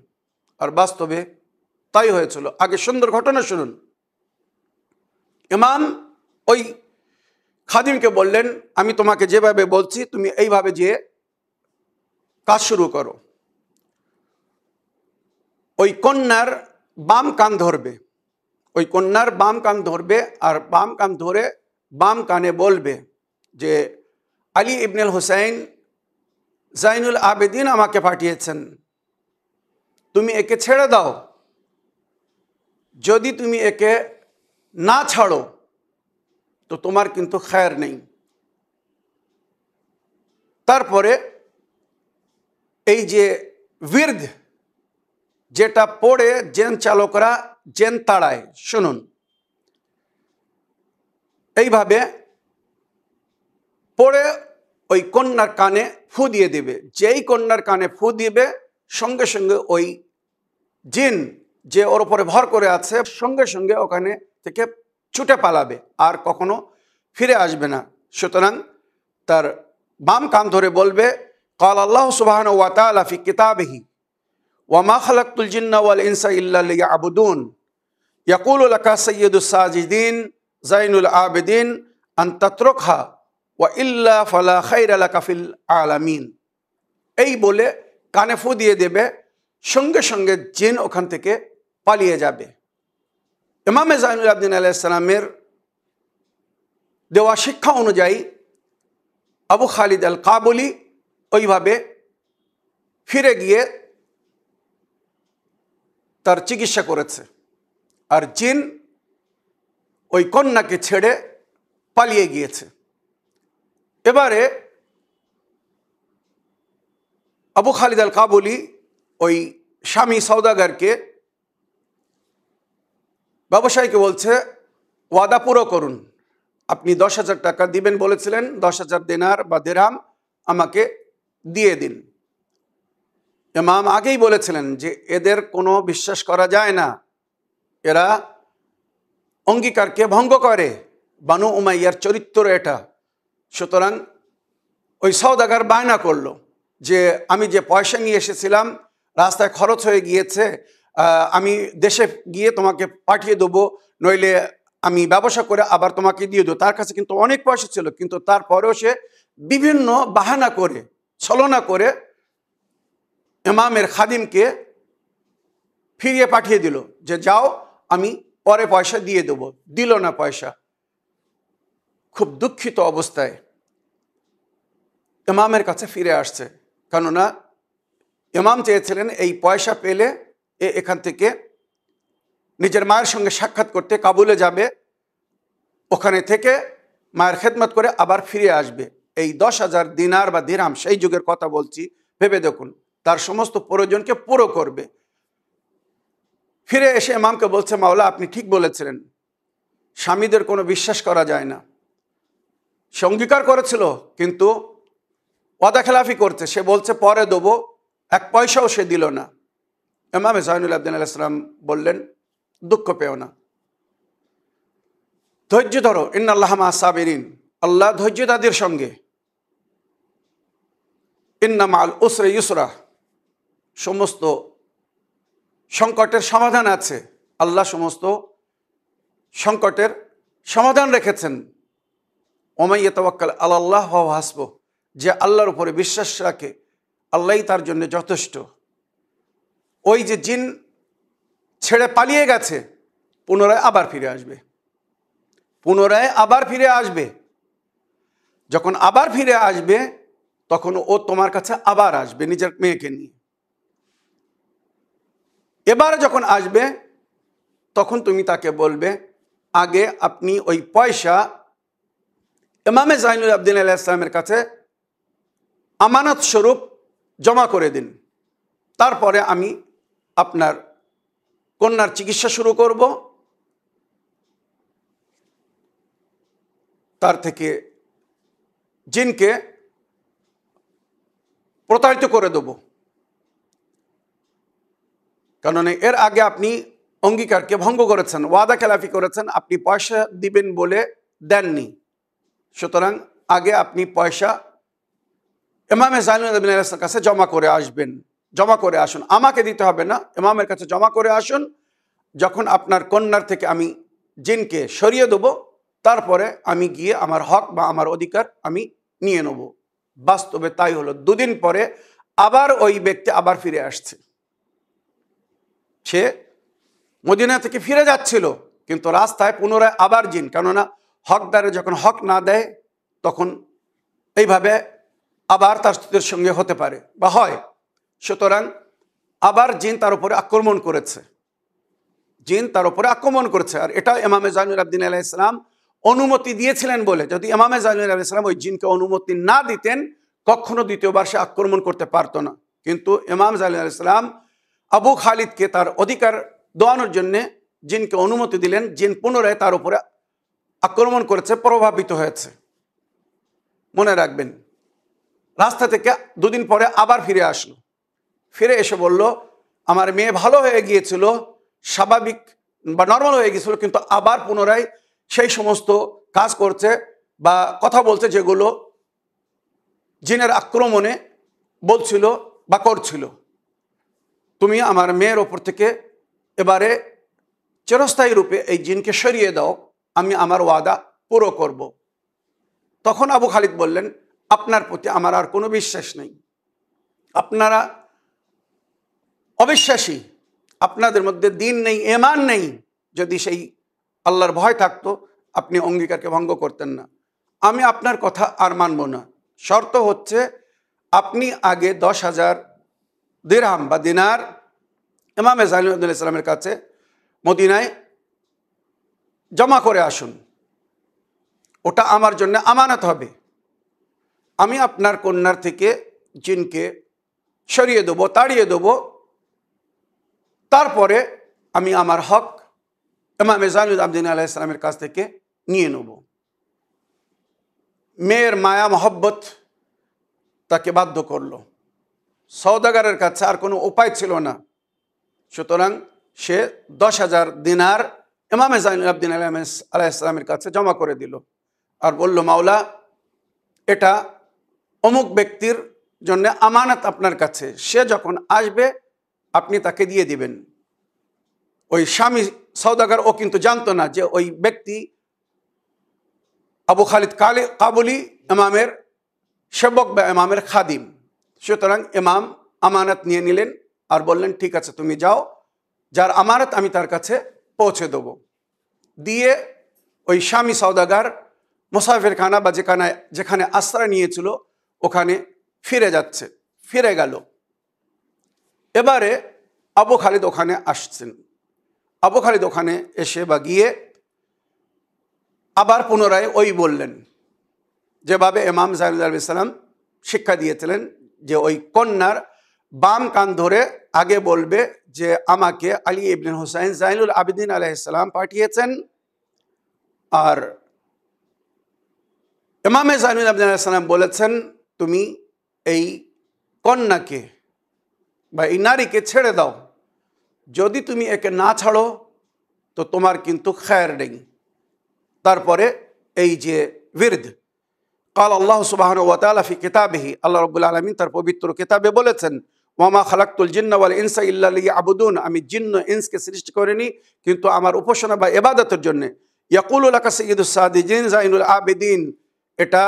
আর বাস্তবে তাই হয়েছিল। আগে সুন্দর ঘটনা শুনুন। ইমাম ওই খাদিমকে বললেন, আমি তোমাকে যেভাবে বলছি তুমি এইভাবে যে কাজ শুরু করো। ওই কন্যার বাম কান ধরবে, ওই কন্যার বাম কান ধরবে, আর বাম কান ধরে বাম কানে বলবে যে, আলী ইবনুল হুসাইন জাইনুল আবেদিন আমাকে পাঠিয়েছেন, তুমি একে ছেড়ে দাও। যদি তুমি একে না ছাড়ো তো তোমার কিন্তু খায়ের নেই। তারপরে এই যে বিরধ, যেটা পড়ে জেন চালকরা জেন তাড়ায়, শুনুন, এইভাবে পড়ে ওই কন্যার কানে ফু দিয়ে দিবে। যেই কন্যার কানে ফু দিবে সঙ্গে সঙ্গে ওই জিন যে ওর উপরে ভর করে আছে সঙ্গে সঙ্গে ওখানে থেকে ছুটে পালাবে, আর কখনো ফিরে আসবে না। সুতরাং তার বাম কান ধরে বলবে, ক্বাল আল্লাহু সুবহানাহু ওয়া তাআলা ফি কিতাবিহি ওয়া মা খালাকতুল জিন্না ওয়াল ইনসা ইল্লা লিয়াবুদুন ইয়াকুলু লাকা সাইয়্যিদুস সাজিদিন জাইনুল আবেদিন আন তাতরুকহা ওয়া ইল্লা ফালা খায়রা লাকা ফিল আলামিন। এই বলে কানে ফু দিয়ে দেবে, সঙ্গে সঙ্গে জিন ওখান থেকে পালিয়ে যাবে। ইমাম জাইনুল আবেদিন আলাইহিস সালামের দেওয়া শিক্ষা অনুযায়ী আবু খালিদ আল কাবুলি ওইভাবে ফিরে গিয়ে তার চিকিৎসা করেছে, আর জিন ওই কন্যাকে ছেড়ে পালিয়ে গিয়েছে। এবারে আবু খালিদ আল কাবুলি ওই স্বামী সওদাগরকে, ব্যবসায়ীকে বলছে, ওয়াদা পুরো করুন, আপনি 10,000 টাকা দিবেন বলেছিলেন, 10,000 দিনার বা দিরহাম আমাকে দিয়ে দিন। ইমাম আগেই বলেছিলেন যে এদের কোনো বিশ্বাস করা যায় না, এরা অঙ্গীকারকে ভঙ্গ করে, বানু উমাইয়ার চরিত্র এটা। সুতরাং ওই সওদাগর বায়না করলো যে আমি যে পয়সা নিয়ে এসেছিলাম রাস্তায় খরচ হয়ে গিয়েছে, আমি দেশে গিয়ে তোমাকে পাঠিয়ে দেবো, নইলে আমি ব্যবসা করে আবার তোমাকে দিয়ে দেবো। তার কাছে কিন্তু অনেক পয়সা ছিল, কিন্তু তারপরেও সে বিভিন্ন বাহানা করে, ছলনা করে ইমামের খাদিমকে ফিরিয়ে পাঠিয়ে দিল যে যাও, আমি পরে পয়সা দিয়ে দেবো। দিল না পয়সা। খুব দুঃখিত অবস্থায় ইমামের কাছে ফিরে আসছে, কেননা ইমাম চেয়েছিলেন এই পয়সা পেলে এখান থেকে নিজের মায়ের সঙ্গে সাক্ষাৎ করতে কাবুলে যাবে, ওখানে থেকে মায়ের খেদমত করে আবার ফিরে আসবে। এই 10,000 দিনার বা দিরহাম, সেই যুগের কথা বলছি, ভেবে দেখুন, তার সমস্ত প্রয়োজনকে পুরো করবে। ফিরে এসে ইমামকে বলছে, মাওলা আপনি ঠিক বলেছিলেন, স্বামীদের কোনো বিশ্বাস করা যায় না। সে অঙ্গীকার করেছিল কিন্তু ওয়াদা খেলাফি করছে, সে বলছে পরে দেবো, এক পয়সাও সে দিল না। ইমাম জয়নুল আবদিন আলাইহিস সালাম বললেন, দুঃখ পেও না, ধৈর্য ধরো, ইন্নাল্লাহা মা সাবিরিন, আল্লাহ ধৈর্যদাদের সঙ্গে। ইন্না মাল উসরি ইউসরা, সমস্ত সংকটের সমাধান আছে, আল্লাহ সমস্ত সংকটের সমাধান রেখেছেন। ওমাই ইয়াতাওয়াক্কাল আলাল্লাহ ফাহুয়া হাসবুহ, যে আল্লাহর উপরে বিশ্বাস রাখে আল্লাহই তার জন্য যথেষ্ট। ওই যে জিন ছেড়ে পালিয়ে গেছে, পুনরায় আবার ফিরে আসবে, পুনরায় আবার ফিরে আসবে। যখন আবার ফিরে আসবে তখন ও তোমার কাছে আবার আসবে নিজের মেয়েকে নিয়ে। এবার যখন আসবে তখন তুমি তাকে বলবে, আগে আপনি ওই পয়সা ইমামে জয়নুল আবদিন আলাইহিস সালামের কাছে আমানত স্বরূপ জমা করে দিন, তারপরে আমি আপনার কন্যার চিকিৎসা শুরু করব, তার থেকে জিনকে প্রতারিত করে দেব। কারণ এর আগে আপনি অঙ্গীকারকে ভঙ্গ করেছেন, ওয়াদা খেলাফি করেছেন, আপনি পয়সা দিবেন বলে দেননি। সুতরাং আগে আপনি পয়সা ইমামে জয়নুল আবদিন আলাইহিস সালামের কাছে জমা করে আসবেন, জমা করে আসুন, আমাকে দিতে হবে না, ইমামের কাছে জমা করে আসুন। যখন আপনার কন্যার থেকে আমি জিনকে সরিয়ে দেবো, তারপরে আমি গিয়ে আমার হক বা আমার অধিকার আমি নিয়ে নেব। বাস্তবে তাই হলো। দুদিন পরে আবার ওই ব্যক্তি আবার ফিরে আসছে। সে মদিনা থেকে ফিরে যাচ্ছিল, কিন্তু রাস্তায় পুনরায় আবার জিন, কেননা হকদারে যখন হক না দেয় তখন এইভাবে আবার তার স্ত্রীর সঙ্গে হতে পারে বা হয়। সুতরাং আবার জিন তার উপরে আক্রমণ করেছে, জিন তার উপরে আক্রমণ করেছে। আর এটা ইমামে জয়নুল আবদিন আলাইহিস সালাম অনুমতি দিয়েছিলেন বলে, যদি ইমামে জয়নুল আলাইহিস সালাম ওই জিনকে অনুমতি না দিতেন কখনো দ্বিতীয়বার সে আক্রমণ করতে পারতো না। কিন্তু ইমাম জয়নুল আলাইহিস সালাম আবু খালিদকে তার অধিকার দেওয়ানোর জন্যে জিনকে অনুমতি দিলেন, জিন পুনরায় তার উপরে আক্রমণ করেছে, প্রভাবিত হয়েছে। মনে রাখবেন, রাস্তা থেকে দুদিন পরে আবার ফিরে আসলো, ফিরে এসে বলল, আমার মেয়ে ভালো হয়ে গিয়েছিল, স্বাভাবিক বা নর্মাল হয়ে গিয়েছিল, কিন্তু আবার পুনরায় সেই সমস্ত কাজ করছে বা কথা বলছে যেগুলো জিনের আক্রমণে বলছিল বা করছিল। তুমি আমার মেয়ের ওপর থেকে এবারে চিরস্থায়ী রূপে এই জিনকে সরিয়ে দাও, আমি আমার ওয়াদা পুরো করব। তখন আবু খালিদ বললেন, আপনার প্রতি আমার আর কোনো বিশ্বাস নেই, আপনারা অবিশ্বাসী, আপনাদের মধ্যে দিন নেই, ঈমান নেই। যদি সেই আল্লাহর ভয় থাকতো আপনি অঙ্গীকারকে ভঙ্গ করতেন না। আমি আপনার কথা আর মানব না, শর্ত হচ্ছে আপনি আগে 10,000 দিরহাম বা দিনার ইমামে জয়নুল আবদিন আলাইহিস সালামের কাছে মদিনায় জমা করে আসুন, ওটা আমার জন্য আমানত হবে। আমি আপনার কন্যার থেকে জিনকে সরিয়ে দেবো, তাড়িয়ে দেবো, তারপরে আমি আমার হক ইমাম জাইনুল আবেদিন আলাইহিস সালামের কাছ থেকে নিয়ে নেব। মেয়ের মায়া মহব্বত তাকে বাধ্য করলো। সওদাগরের কাছে আর কোনো উপায় ছিল না, সুতরাং সে 10,000 দিনার ইমাম জাইনুল আবেদিন আলাইহিস সালামের কাছে জমা করে দিল আর বলল, মাওলা, এটা অমুক ব্যক্তির জন্য আমানত আপনার কাছে, সে যখন আসবে আপনি তাকে দিয়ে দিবেন। ওই স্বামী সওদাগর ও কিন্তু জানতো না যে ওই ব্যক্তি আবু খালিদ কাবুলি ইমামের সেবক বা ইমামের খাদিম। সুতরাং ইমাম আমানত নিয়ে নিলেন আর বললেন, ঠিক আছে, তুমি যাও, যার আমানত আমি তার কাছে পৌঁছে দেবো। দিয়ে ওই স্বামী সওদাগর মুসাফির খানা বা যেখানে আশ্রয় নিয়েছিল ওখানে ফিরে গেল। এবারে আবু খালিদ ওখানে আসছেন। আবু খালিদ ওখানে এসে বা গিয়ে আবার পুনরায় ওই বললেন, যেভাবে ইমাম জাইনুল আবেদিন সালাম শিক্ষা দিয়েছিলেন, যে ওই কন্যার বাম কান ধরে আগে বলবে যে আমাকে আলী ইবনে হুসাইন জাইনুল আবেদিন আলাইহিস সালাম পাঠিয়েছেন। আর ইমাম জাইনুল আবেদিন আলাইহিস সালাম বলেছেন, তুমি এই কন্যাকে বা এই নারীকে ছেড়ে দাও, যদি তুমি একে না ছাড়ো তো তোমার কিন্তু খায়ের নেই। তারপরে এই যে বিরদ কাল আল্লাহ সুবহানাহু ওয়া তাআলা ফি কিতাবিহি, আল্লাহ রাব্বুল আলামিন তার পবিত্র কিতাবে বলেছেন, ওয়ামা খালাকতুল জিন্না ওয়াল ইনসা ইল্লা লিয়াবুদুন, আমি জিন্ন ইনসকে সৃষ্টি করিনি কিন্তু আমার উপাসনা বা ইবাদতের জন্য। ইয়াকুলু লাকা সাইয়্যিদুস সাদিজিন জাইনুল আবেদিন, এটা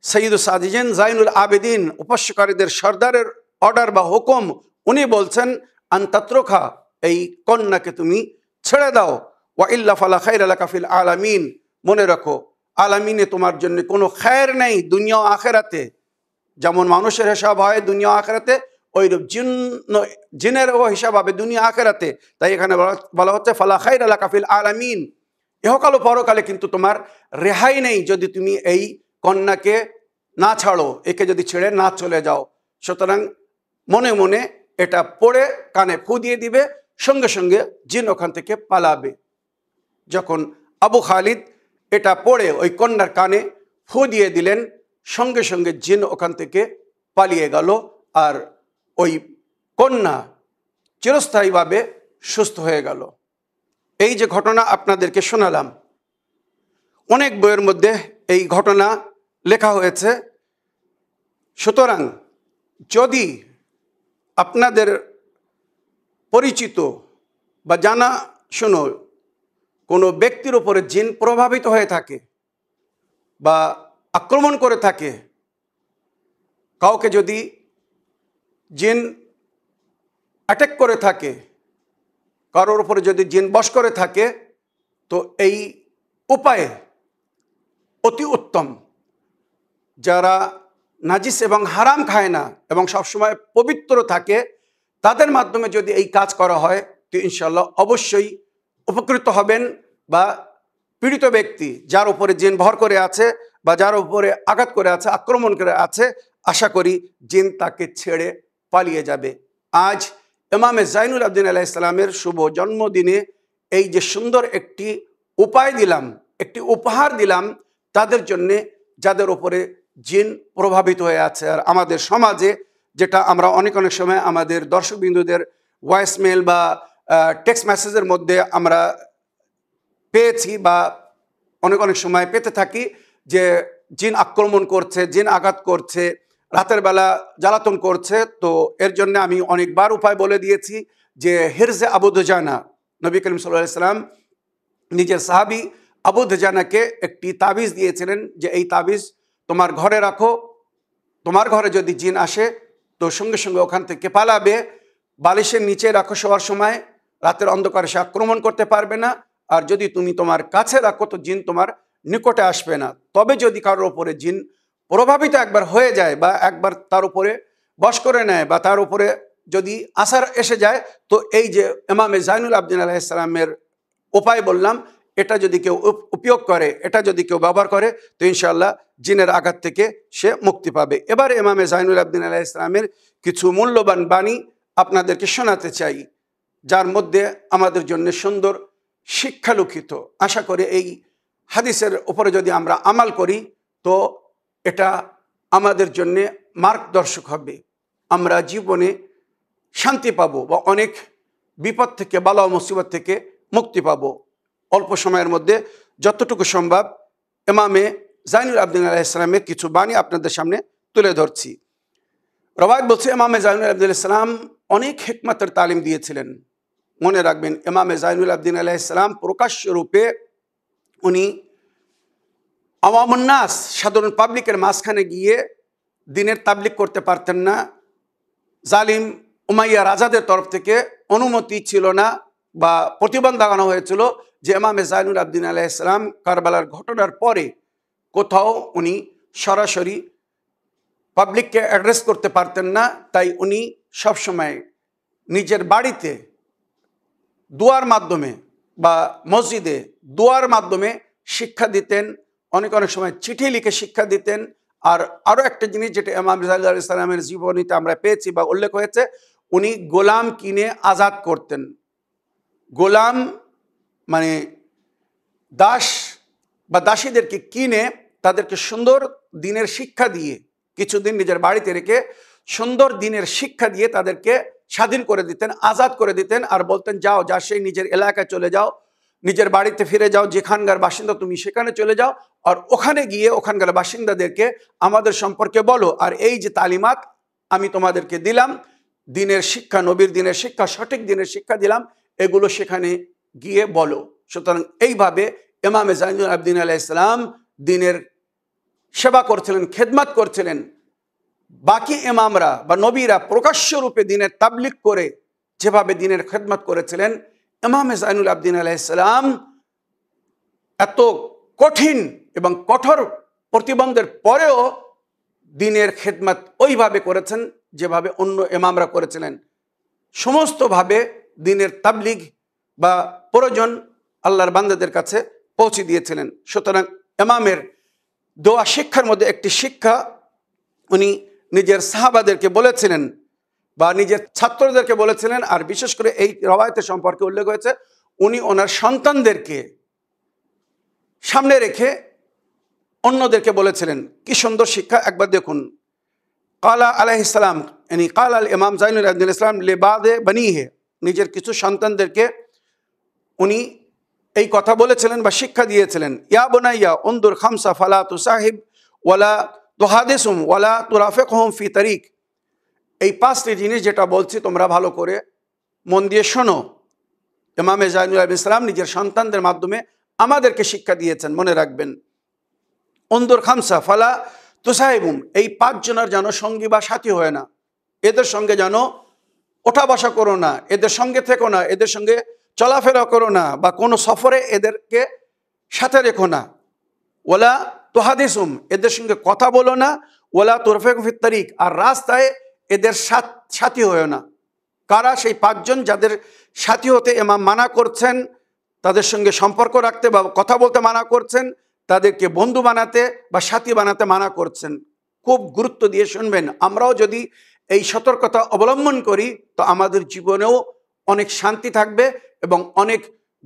সাইয়্যিদুস সাদিজিন জাইনুল আবেদিন উপাস্যকারীদের সর্দারের অর্ডার বা হুকুম। উনি বলছেন, আনতাত্রুখা, এই কন্যাকে তুমি ছেড়ে দাও, ওয়া ইল্লা ফালা খায়রা লাকা ফিল আলামিন, মনে রাখো আলামিনে তোমার জন্য কোনো খায়ের নেই দুনিয়া ও আখেরাতে। যেমন মানুষের হিসাব হয় দুনিয়া আখেরাতে, ওইরূপ জিনেরও হিসাব হবে দুনিয়া আখেরাতে। তাই এখানে বলা হচ্ছে ফালা খায়রা লাকা ফিল আলামিন, ইহকাল ও পরকালে কিন্তু তোমার রেহাই নেই যদি তুমি এই কন্যাকে না ছাড়ো, একে যদি ছেড়ে না চলে যাও। সুতরাং মনে মনে এটা পড়ে কানে ফু দিয়ে দিবে, সঙ্গে সঙ্গে জিন ওখান থেকে পালাবে। যখন আবু খালিদ এটা পড়ে ওই কন্যার কানে ফু দিয়ে দিলেন, সঙ্গে সঙ্গে জিন ওখান থেকে পালিয়ে গেল আর ওই কন্যা চিরস্থায়ীভাবে সুস্থ হয়ে গেল। এই যে ঘটনা আপনাদেরকে শোনালাম, অনেক বইয়ের মধ্যে এই ঘটনা লেখা হয়েছে। সুতরাং যদি আপনাদের পরিচিত বা জানা শোনো কোনো ব্যক্তির উপরে জিন প্রভাবিত হয়ে থাকে বা আক্রমণ করে থাকে, কাউকে যদি জিন অ্যাটাক করে থাকে, কারোর উপরে যদি জিন বশ করে থাকে, তো এই উপায়ে অতি উত্তম, যারা নাজিস এবং হারাম খায় না এবং সবসময় পবিত্র থাকে, তাদের মাধ্যমে যদি এই কাজ করা হয় তো ইনশাল্লাহ অবশ্যই উপকৃত হবেন। বা পীড়িত ব্যক্তি যার উপরে জিন ভর করে আছে বা যার উপরে আঘাত করে আছে, আক্রমণ করে আছে, আশা করি জিন তাকে ছেড়ে পালিয়ে যাবে। আজ ইমাম জাইনুল আবেদিন আলাইহিস সালামের শুভ জন্মদিনে এই যে সুন্দর একটি উপায় দিলাম, একটি উপহার দিলাম তাদের জন্যে যাদের উপরে জিন প্রভাবিত হয়ে আছে। আর আমাদের সমাজে যেটা আমরা অনেক সময় আমাদের দর্শকবিন্দুদের ভয়েসমেল বা টেক্সট মেসেজের মধ্যে আমরা পেয়েছি বা অনেক সময় পেতে থাকি, যে জিন আক্রমণ করছে, জিন আঘাত করছে, রাতের বেলা জ্বালাতন করছে। তো এর জন্য আমি অনেকবার উপায় বলে দিয়েছি যে হিরজে আবু দুজানা, নবী করিম সাল্লাল্লাহু আলাইহি সাল্লাম নিজের সাহাবী আবু দুজানাকে একটি তাবিজ দিয়েছিলেন যে এই তাবিজ তোমার ঘরে রাখো, তোমার ঘরে যদি জিন আসে তো সঙ্গে সঙ্গে ওখান থেকে পালাবে। বালিশের নিচে রাখো শোয়ার সময়, রাতের অন্ধকারে সে আক্রমণ করতে পারবে না। আর যদি তুমি তোমার কাছে রাখো তো জিন তোমার নিকটে আসবে না। তবে যদি কারোর উপরে জিন প্রভাবিত একবার হয়ে যায় বা একবার তার উপরে বশ করে নেয় বা তার উপরে যদি আসার এসে যায়, তো এই যে ইমাম জাইনুল আবেদিন আলাইহিস সালামের উপায় বললাম, এটা যদি কেউ উপয়োগ করে, এটা যদি কেউ ব্যবহার করে, তো ইনশাআল্লাহ জিনের আঘাত থেকে সে মুক্তি পাবে। এবার ইমামে জাইনুল আবেদিন আলাইহিস সালামের কিছু মূল্যবান বাণী আপনাদেরকে শোনাতে চাই, যার মধ্যে আমাদের জন্য সুন্দর শিক্ষা লুকিত। আশা করি এই হাদিসের উপরে যদি আমরা আমাল করি তো এটা আমাদের জন্য মার্গদর্শক হবে। আমরা জীবনে শান্তি পাবো বা অনেক বিপদ থেকে, বালা ও মুসিবত থেকে মুক্তি পাবো। অল্প সময়ের মধ্যে যতটুকু সম্ভব ইমামে জাইনুল আবেদিন আলাইহিস সালামের কিছু বাণী আপনাদের সামনে তুলে ধরছি। রওয়ায়াত বলছে ইমামে জাইনুল আবেদিন আলাইহিস সালাম অনেক হিকমতের তালিম দিয়েছিলেন। মনে রাখবেন, ইমামে জাইনুল আবেদিন আলাইহিস সালাম প্রকাশ্য রূপে উনি আওয়ামুন নাস, সাধারণ পাবলিকের মাঝখানে গিয়ে দিনের তাবলিগ করতে পারতেন না। জালিম উমাইয়া রাজাদের তরফ থেকে অনুমতি ছিল না বা প্রতিবন্ধ লাগানো হয়েছিল যে ইমামে জাইনুল আবেদিন আলাইহিস সালাম কারবালার ঘটনার পরে কোথাও উনি সরাসরি পাবলিককে অ্যাড্রেস করতে পারতেন না। তাই উনি সবসময় নিজের বাড়িতে দোয়ার মাধ্যমে বা মসজিদে দোয়ার মাধ্যমে শিক্ষা দিতেন। অনেক সময় চিঠি লিখে শিক্ষা দিতেন। আর আরও একটা জিনিস যেটা ইমাম জাইনুল আলাইহিস সালামের জীবনীতে আমরা পেয়েছি বা উল্লেখ হয়েছে, উনি গোলাম কিনে আজাদ করতেন। গোলাম মানে দাস বা দাসীদেরকে কিনে তাদেরকে সুন্দর দিনের শিক্ষা দিয়ে কিছুদিন নিজের বাড়িতে রেখে সুন্দর দিনের শিক্ষা দিয়ে তাদেরকে স্বাধীন করে দিতেন, আজাদ করে দিতেন। আর বলতেন, যাও, যা সেই নিজের এলাকায় চলে যাও, নিজের বাড়িতে ফিরে যাও, যেখানকার বাসিন্দা তুমি সেখানে চলে যাও, আর ওখানে গিয়ে ওখানকার বাসিন্দাদেরকে আমাদের সম্পর্কে বলো। আর এই যে তালিমাত আমি তোমাদেরকে দিলাম, দিনের শিক্ষা, নবীর দিনের শিক্ষা, সঠিক দিনের শিক্ষা দিলাম, এগুলো সেখানে গিয়ে বলো। সুতরাং এইভাবে ইমামে জাইনুল আবেদিন আলাইহিস সালাম দিনের সেবা করছিলেন, খেদমত করছিলেন। বাকি ইমামরা বা নবীরা প্রকাশ্য রূপে দিনের তাবলিগ করে যেভাবে দিনের খেদমত করেছিলেন, ইমামে জাইনুল আবেদিন আলাইহিস সালাম এত কঠিন এবং কঠোর প্রতিবন্ধের পরেও দিনের খেদমত ওইভাবে করেছেন যেভাবে অন্য ইমামরা করেছিলেন। সমস্তভাবে দিনের তাবলিগ বা প্রয়োজন আল্লাহর বান্দাদের কাছে পৌঁছে দিয়েছিলেন। সুতরাং ইমামের দোয়া শিক্ষার মধ্যে একটি শিক্ষা উনি নিজের সাহাবাদেরকে বলেছিলেন বা নিজের ছাত্রদেরকে বলেছিলেন। আর বিশেষ করে এই রওয়ায়াতের সম্পর্কে উল্লেখ হয়েছে, উনি ওনার সন্তানদেরকে সামনে রেখে অন্যদেরকে বলেছিলেন। কি সুন্দর শিক্ষা, একবার দেখুন। কালা আলাইহিস সালাম, यानी কাল আল ইমাম জাইনুল আবেদিন ইসলাম লেবাদে বনি হে, নিজের কিছু সন্তানদেরকে উনি এই কথা বলেছিলেন বা শিক্ষা দিয়েছিলেন। ইয়া বুনাইয়া উনদুর খামসা ফালা তুসাহিব ওয়ালা তুহাদিসুম ওয়ালা তুরাফিকহুম ফি তারিক। এই পাঁচটি জিনিস যেটা বলছি তোমরা ভালো করে মন দিয়ে শোনো। ইমামে জাইনুল আবেদিন ইসলাম নিজের সন্তানদের মাধ্যমে আমাদেরকে শিক্ষা দিয়েছেন, মনে রাখবেন। উনদুর খামসা ফালা তুসাহিবুম, এই পাঁচজনের যেন সঙ্গী বা সাথী হয় না, এদের সঙ্গে যেন ওঠা বসা করো না, এদের সঙ্গে থেকো না, এদের সঙ্গে চলাফেরা করো না, বা কোনো সফরে এদেরকে সাথে রেখো না। ওলা তুহাদিসুম, এদের সঙ্গে কথা বলো না। ওলা তুরফিকুম ফিত তারিক, আর রাস্তায় এদের সাথী হয়েও না। কারা সেই পাঁচজন যাদের সাথী হতে ইমাম মানা করছেন, তাদের সঙ্গে সম্পর্ক রাখতে বা কথা বলতে মানা করছেন, তাদেরকে বন্ধু বানাতে বা সাথী বানাতে মানা করছেন। খুব গুরুত্ব দিয়ে শুনবেন। আমরাও যদি এই সতর্কতা অবলম্বন করি তো আমাদের জীবনেও অনেক শান্তি থাকবে এবং অনেক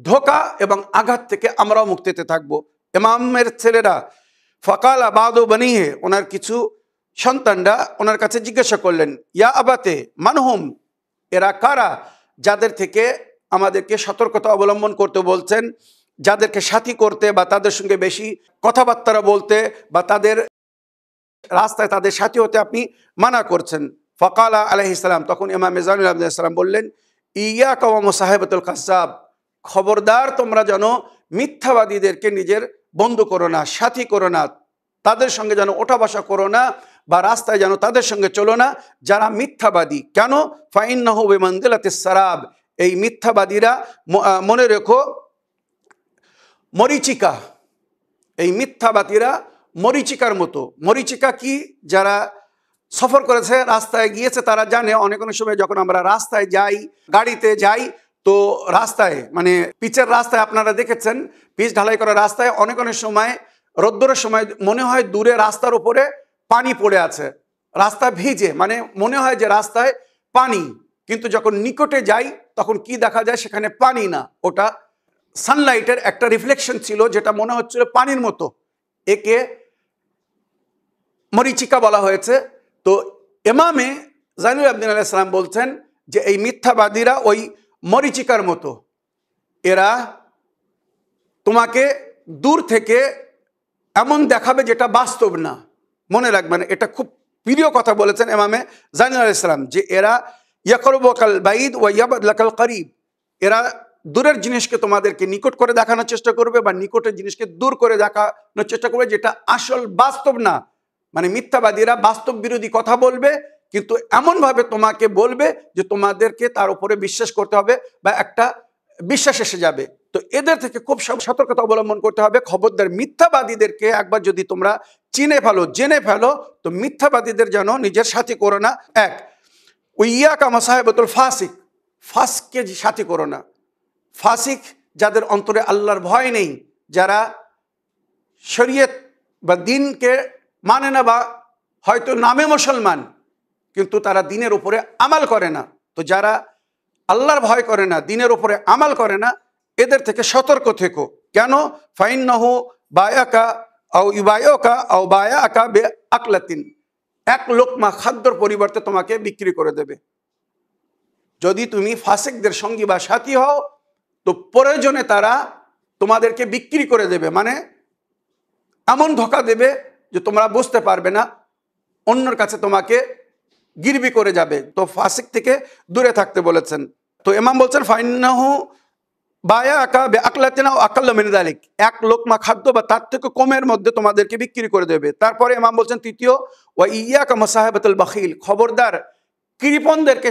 ধোঁকা এবং আঘাত থেকে আমরাও মুক্তিতে থাকবো। ইমামের ছেলেরা ফকালা বাদু বনিহে, ওনার কিছু সন্তানরা ওনার কাছে জিজ্ঞাসা করলেন, ইয়া আবাতে মানহুম, এরা কারা যাদের থেকে আমাদেরকে সতর্কতা অবলম্বন করতে বলছেন, যাদেরকে সাথী করতে বা তাদের সঙ্গে বেশি কথাবার্তা বলতে বা তাদের রাস্তায় তাদের সাথী হতে আপনি মানা করছেন। ফকালা আলাইহিস সালাম, তখন ইমাম জাইনুল আবেদিন আলাইহিস সালাম বললেন, ইয়াকা ওয়া মুসাহাবাতুল কাযাব, খবরদার তোমরা যেন মিথ্যাবাদীদেরকে নিজের বন্ধু করো না, সাথী করো না, তাদের সঙ্গে যেন ওঠা বসা করো না বা রাস্তায় যেন তাদের সঙ্গে চলো না যারা মিথ্যাবাদী। কেন? ফাইন্নাহু বিমানজিলাতিস সারাব, এই মিথ্যাবাদীরা মনে রেখো মরিচিকা, এই মিথ্যাবাদীরা মরিচিকার মতো। মরিচিকা কি? যারা সফর করেছে, রাস্তায় গিয়েছে, তারা জানে অনেক অনেক সময় যখন আমরা রাস্তায় যাই, গাড়িতে যাই, তো রাস্তায় মানে পিচের রাস্তায় আপনারা দেখেছেন, পিচ ঢালাই করা রাস্তায় অনেক অনেক সময় রোদ্দুরের সময় মনে হয় দূরে রাস্তার উপরে পানি পড়ে আছে, রাস্তা ভিজে, মানে মনে হয় যে রাস্তায় পানি, কিন্তু যখন নিকটে যাই তখন কি দেখা যায়, সেখানে পানি না, ওটা সানলাইটের একটা রিফ্লেকশন ছিল যেটা মনে হচ্ছিল পানির মতো। একে মরিচিকা বলা হয়েছে। তো ইমামে জাইনুল আবেদিন আলাইহিস সালাম বলছেন যে এই মিথ্যাবাদীরা ওই মরিচিকার মতো, এরা তোমাকে দূর থেকে এমন দেখাবে যেটা বাস্তব না। মনে রাখবেন, এটা খুব প্রিয় কথা বলেছেন ইমামে জাইনুল আলাইহিস সালাম, যে এরা ইয়াকরুবুকাল বাইদ ওয়া ইয়াবদুলাকাল করিব, এরা দূরের জিনিসকে তোমাদেরকে নিকট করে দেখানোর চেষ্টা করবে, বা নিকটের জিনিসকে দূর করে দেখানোর চেষ্টা করবে, যেটা আসল বাস্তব না। মানে মিথ্যাবাদীরা বাস্তব বিরোধী কথা বলবে, কিন্তু এমনভাবে তোমাকে বলবে যে তোমাদেরকে তার উপরে বিশ্বাস করতে হবে, বা একটা বিশ্বাস এসে যাবে। তো এদের থেকে খুব সতর্কতা অবলম্বন করতে হবে। খবরদার মিথ্যাবাদীদেরকে একবার যদি তোমরা চিনে ফেলো, জেনে ফেলো, তো মিথ্যাবাদীদের যেন নিজের সাথী করো না। এক, ওইয়াকা মাসাহেবাতুল ফাসিক, ফাসকে সাথী করো না। ফাসিক যাদের অন্তরে আল্লাহর ভয় নেই, যারা শরীয়ত বা দিনকে মানে না, বা হয়তো নামে মুসলমান কিন্তু তারা দিনের উপরে আমাল করে না। তো যারা আল্লাহর ভয় করে না, দিনের উপরে আমাল করে না, এদের থেকে সতর্ক থেকো। কেন? ফাইন্নাহু বায়াকা আও ইবায়াকা আও বায়াকা বে আকলাতিন, এক লোকমা খাদ্যর পরিবর্তে তোমাকে বিক্রি করে দেবে। যদি তুমি ফাসিকদের সঙ্গী বা সাথী হও, তো প্রয়োজনে তারা তোমাদেরকে বিক্রি করে দেবে, মানে এমন ধোঁকা দেবে যে তোমরা বুঝতে পারবে না, অন্যর কাছে তোমাকে গিরবি করে যাবে। তো ফাসিক থেকে দূরে থাকতে বলেছেন। তো ইমাম বলছেন ফাইন্নাহু বায়াকা বে আকলাতিনা ও আকাল্লা মিন যালিক, এক লোকমা খাদ্য বা তার থেকে কমের মধ্যে তোমাদেরকে বিক্রি করে দেবে। তারপরে ইমাম বলছেন তৃতীয়, ওয়া ইয়াকা মাসাহাবাতুল বাখিল, খবরদার কৃপণদেরকে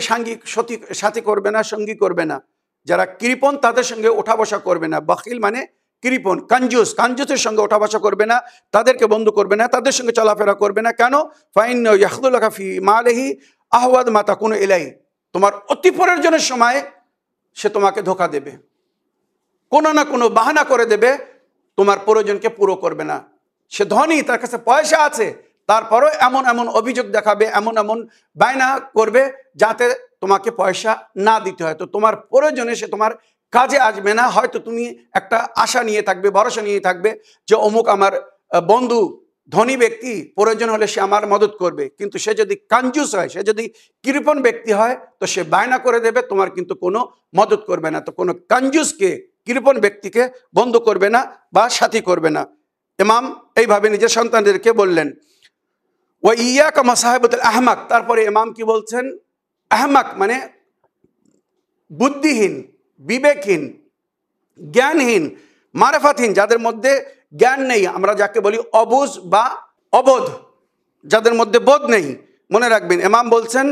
সাথী করবে না, সঙ্গী করবে না। যারা কৃপণ তাদের সঙ্গে ওঠা বসা করবে না। বাখিল মানে কৃপণ, কাঞ্জুস, কাঞ্জুসের সঙ্গে ওঠা বসা করবে না, তাদেরকে বন্ধু করবে না, তাদের সঙ্গে চলাফেরা করবে না। কেন? ফাইন্নাহু ইয়াখযুলুকা ফি মালিহি আহওয়াদ মা তাকুনু ইলাই, তোমার অতি প্রয়োজনের সময় সে তোমাকে ধোঁকা দেবে, কোনো না কোনো বাহানা করে দেবে, তোমার প্রয়োজনকে পুরো করবে না। সে ধনী, তার কাছে পয়সা আছে, তারপরও এমন এমন অভিযোগ দেখাবে, এমন এমন বায়না করবে যাতে তোমাকে পয়সা না দিতে হয়। তো তোমার প্রয়োজনে সে তোমার কাজে আসবে না। হয়তো তুমি একটা আশা নিয়ে থাকবে, ভরসা নিয়ে থাকবে যে অমুক আমার বন্ধু ধনী ব্যক্তি, প্রয়োজন হলে সে আমার মদত করবে, কিন্তু সে যদি কাঞ্জুস হয়, সে যদি কৃপণ ব্যক্তি হয়, তো সে বায়না করে দেবে, তোমার কিন্তু কোনো মদত করবে না। তো কোনো কাঞ্জুসকে, কৃপণ ব্যক্তিকে বন্ধু করবে না বা সাথী করবে না। ইমাম এইভাবে নিজের সন্তানদেরকে বললেন। ওয়া ইয়াকা মাসাহাবাতুল আহমাক, তারপরে ইমাম কি বলছেন? আহমাক মানে বুদ্ধিহীন, বিবেকহীন, জ্ঞানহীন, মারেফাতহীন, যাদের মধ্যে জ্ঞান নেই, আমরা যাকে বলি অবুঝ বা অবোধ, যাদের মধ্যে বোধ নেই। মনে রাখবেন, ইমাম বলছেন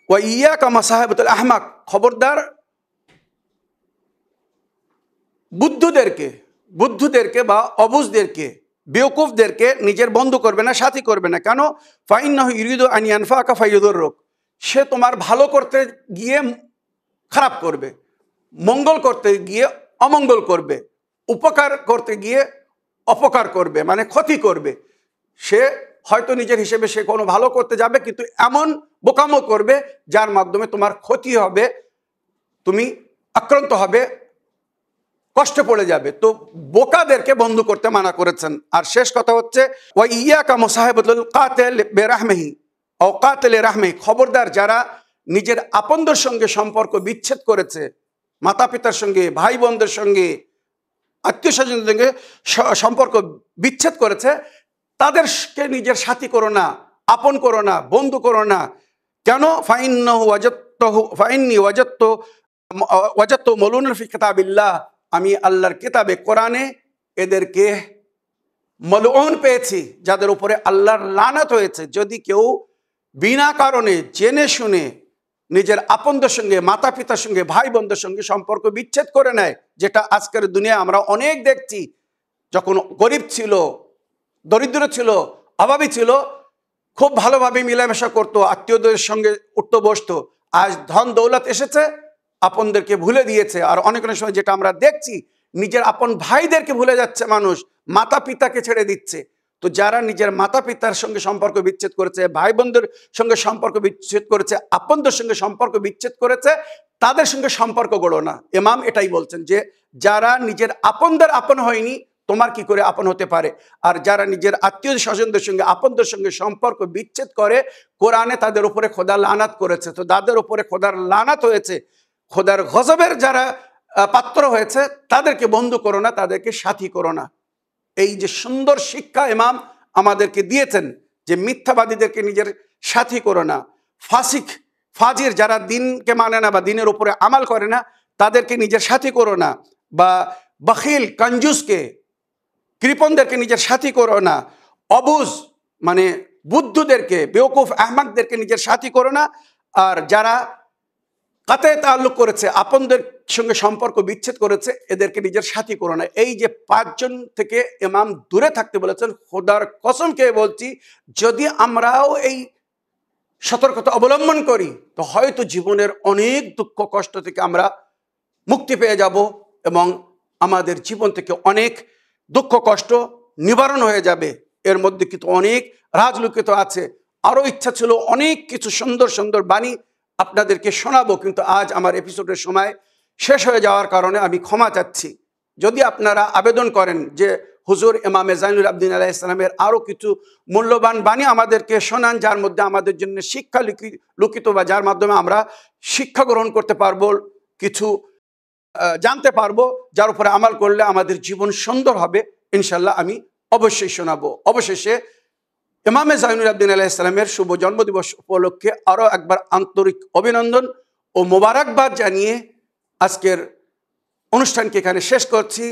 ওয়া ইয়াকা মাসাহাবাতুল আহমাক, খবরদার বুদ্ধদেরকে বা অবুঝদেরকে, বেওকুফদেরকে নিজের বন্ধু করবে না, সাথী করবে না। কেন? ফাইন্নাহু ইউরিদু আন ইয়ানফাকা ফায়ুদুররুক, সে তোমার ভালো করতে গিয়ে খারাপ করবে, মঙ্গল করতে গিয়ে অমঙ্গল করবে, উপকার করতে গিয়ে অপকার করবে, মানে ক্ষতি করবে। সে হয়তো নিজের হিসেবে সে কোনো ভালো করতে যাবে, কিন্তু এমন বোকামো করবে যার মাধ্যমে তোমার ক্ষতি হবে, তুমি আক্রান্ত হবে, কষ্টে পড়ে যাবে। তো বোকাদেরকে বন্ধু করতে মানা করেছেন। আর শেষ কথা হচ্ছে ওয়া ইয়াকা মুসাহাবাতুল কাতিল বিরাহমিহি ও কাতিল রাহমি, খবরদার যারা নিজের আপনদের সঙ্গে সম্পর্ক বিচ্ছেদ করেছে, মাতা পিতার সঙ্গে, ভাই বোনদের সঙ্গে, আত্মীয় স্বজনদের সঙ্গে সম্পর্ক বিচ্ছেদ করেছে, তাদেরকে নিজের সাথী করো না, আপন করো না, বন্ধু করো না। কেন? ফাইন্নি ওয়াজাদতু মালউনান ফি কিতাবিল্লাহ, আমি আল্লাহর কিতাবে কোরআনে এদেরকে মালউন পেয়েছি, যাদের উপরে আল্লাহর লানত হয়েছে। যদি কেউ বিনা কারণে জেনে শুনে নিজের আপনদের সঙ্গে, মাতা পিতার সঙ্গে, ভাই বোনদের সঙ্গে সম্পর্ক বিচ্ছেদ করে নেয়, যেটা আজকের দুনিয়ায় আমরা অনেক দেখছি। যখন গরিব ছিল, দরিদ্র ছিল, অভাবী ছিল, খুব ভালোভাবে মিলামেশা করতো, আত্মীয়দের সঙ্গে উঠতো বসতো। আজ ধন দৌলত এসেছে, আপনদেরকে ভুলে দিয়েছে। আর অনেক অনেক সময় যেটা আমরা দেখছি, নিজের আপন ভাইদেরকে ভুলে যাচ্ছে মানুষ, মাতা পিতাকে ছেড়ে দিচ্ছে। তো যারা নিজের মাতা পিতার সঙ্গে সম্পর্ক বিচ্ছেদ করেছে, ভাই বোনদের সঙ্গে সম্পর্ক বিচ্ছেদ করেছে, আপনদের সঙ্গে সম্পর্ক বিচ্ছেদ করেছে, তাদের সঙ্গে সম্পর্ক গড়ো না। ইমাম এটাই বলছেন যে যারা নিজের আপনদের আপন হয়নি, তোমার কি করে আপন হতে পারে? আর যারা নিজের আত্মীয় স্বজনদের সঙ্গে আপনদের সঙ্গে সম্পর্ক বিচ্ছেদ করে, কোরআনে তাদের উপরে খোদা লানাত করেছে। তো তাদের উপরে খোদার লানাত হয়েছে, খোদার গজবের যারা পাত্র হয়েছে, তাদেরকে বন্ধু করো না, তাদেরকে সাথী করো না। এই যে সুন্দর শিক্ষা ইমাম আমাদেরকে দিয়েছেন যে মিথ্যাবাদীদেরকে নিজের সাথী করো না, ফাসিক ফাজির যারা দিনকে মানে না বা দিনের উপরে আমাল করে না, তাদেরকে নিজের সাথী করো না, বা বখিল কঞ্জুসকে কৃপণদেরকে নিজের সাথী করো না, অবুজ মানে বুদ্ধদেরকে, বেওকুফ আহমাকদেরকে নিজের সাথী করো না। আর যারা কাতে তাল্লুক করেছে, আপনদের সঙ্গে সম্পর্ক বিচ্ছেদ করেছে, এদেরকে নিজের সাথী করো না। এই যে 5 জন থেকে ইমাম দূরে থাকতে বলেছেন, খোদার কসম খেয়ে বলছি, যদি আমরাও এই সতর্কতা অবলম্বন করি তো হয়তো জীবনের অনেক দুঃখ কষ্ট থেকে আমরা মুক্তি পেয়ে যাব এবং আমাদের জীবন থেকে অনেক দুঃখ কষ্ট নিবারণ হয়ে যাবে। এর মধ্যে কিন্তু অনেক রাজ লুকিত আছে। আরও ইচ্ছা ছিল অনেক কিছু সুন্দর সুন্দর বাণী আপনাদেরকে শোনাবো, কিন্তু আজ আমার এপিসোডের সময় শেষ হয়ে যাওয়ার কারণে আমি ক্ষমা চাচ্ছি। যদি আপনারা আবেদন করেন যে হুজুর ইমামে জাইনুল আবদিন আলাইহিস সালামের আরও কিছু মূল্যবান বাণী আমাদেরকে শোনান, যার মধ্যে আমাদের জন্য শিক্ষা লুকিত বা যার মাধ্যমে আমরা শিক্ষা গ্রহণ করতে পারবো, কিছু জানতে পারবো, যার উপরে আমাল করলে আমাদের জীবন সুন্দর হবে, ইনশাল্লাহ আমি অবশ্যই শোনাবো। অবশেষে ইমামে জাইনুল আবদিন আলাইহিস সালামের শুভ জন্মদিবস উপলক্ষে আরও একবার আন্তরিক অভিনন্দন ও মোবারকবাদ জানিয়ে আজকের অনুষ্ঠানকে এখানে শেষ করছি।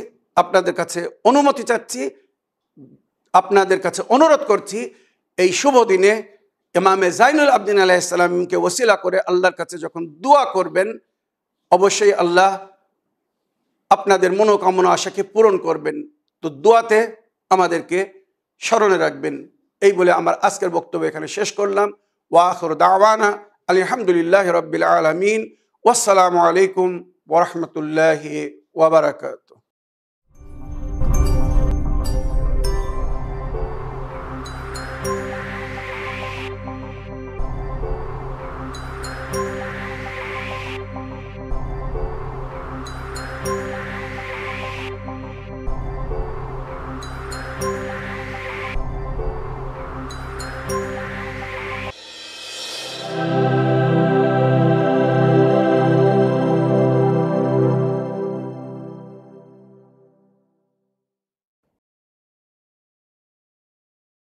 আপনাদের কাছে অনুমতি চাচ্ছি, আপনাদের কাছে অনুরোধ করছি, এই শুভ দিনে ইমামে জাইনুল আবদিন আলাইহিস সালামকে ওসিলা করে আল্লাহর কাছে যখন দোয়া করবেন, অবশ্যই আল্লাহ আপনাদের মনোকামনা আশাকে পূরণ করবেন। তো দোয়াতে আমাদেরকে স্মরণে রাখবেন। এই বলে আমার আজকের বক্তব্য এখানে শেষ করলাম। ওয়া আখিরু দাওয়ানা আলহামদুলিল্লাহি রাব্বিল আলামিন। ওয়াসসালামু আলাইকুম ওয়া রাহমাতুল্লাহি ওয়া বারাকাতুহু।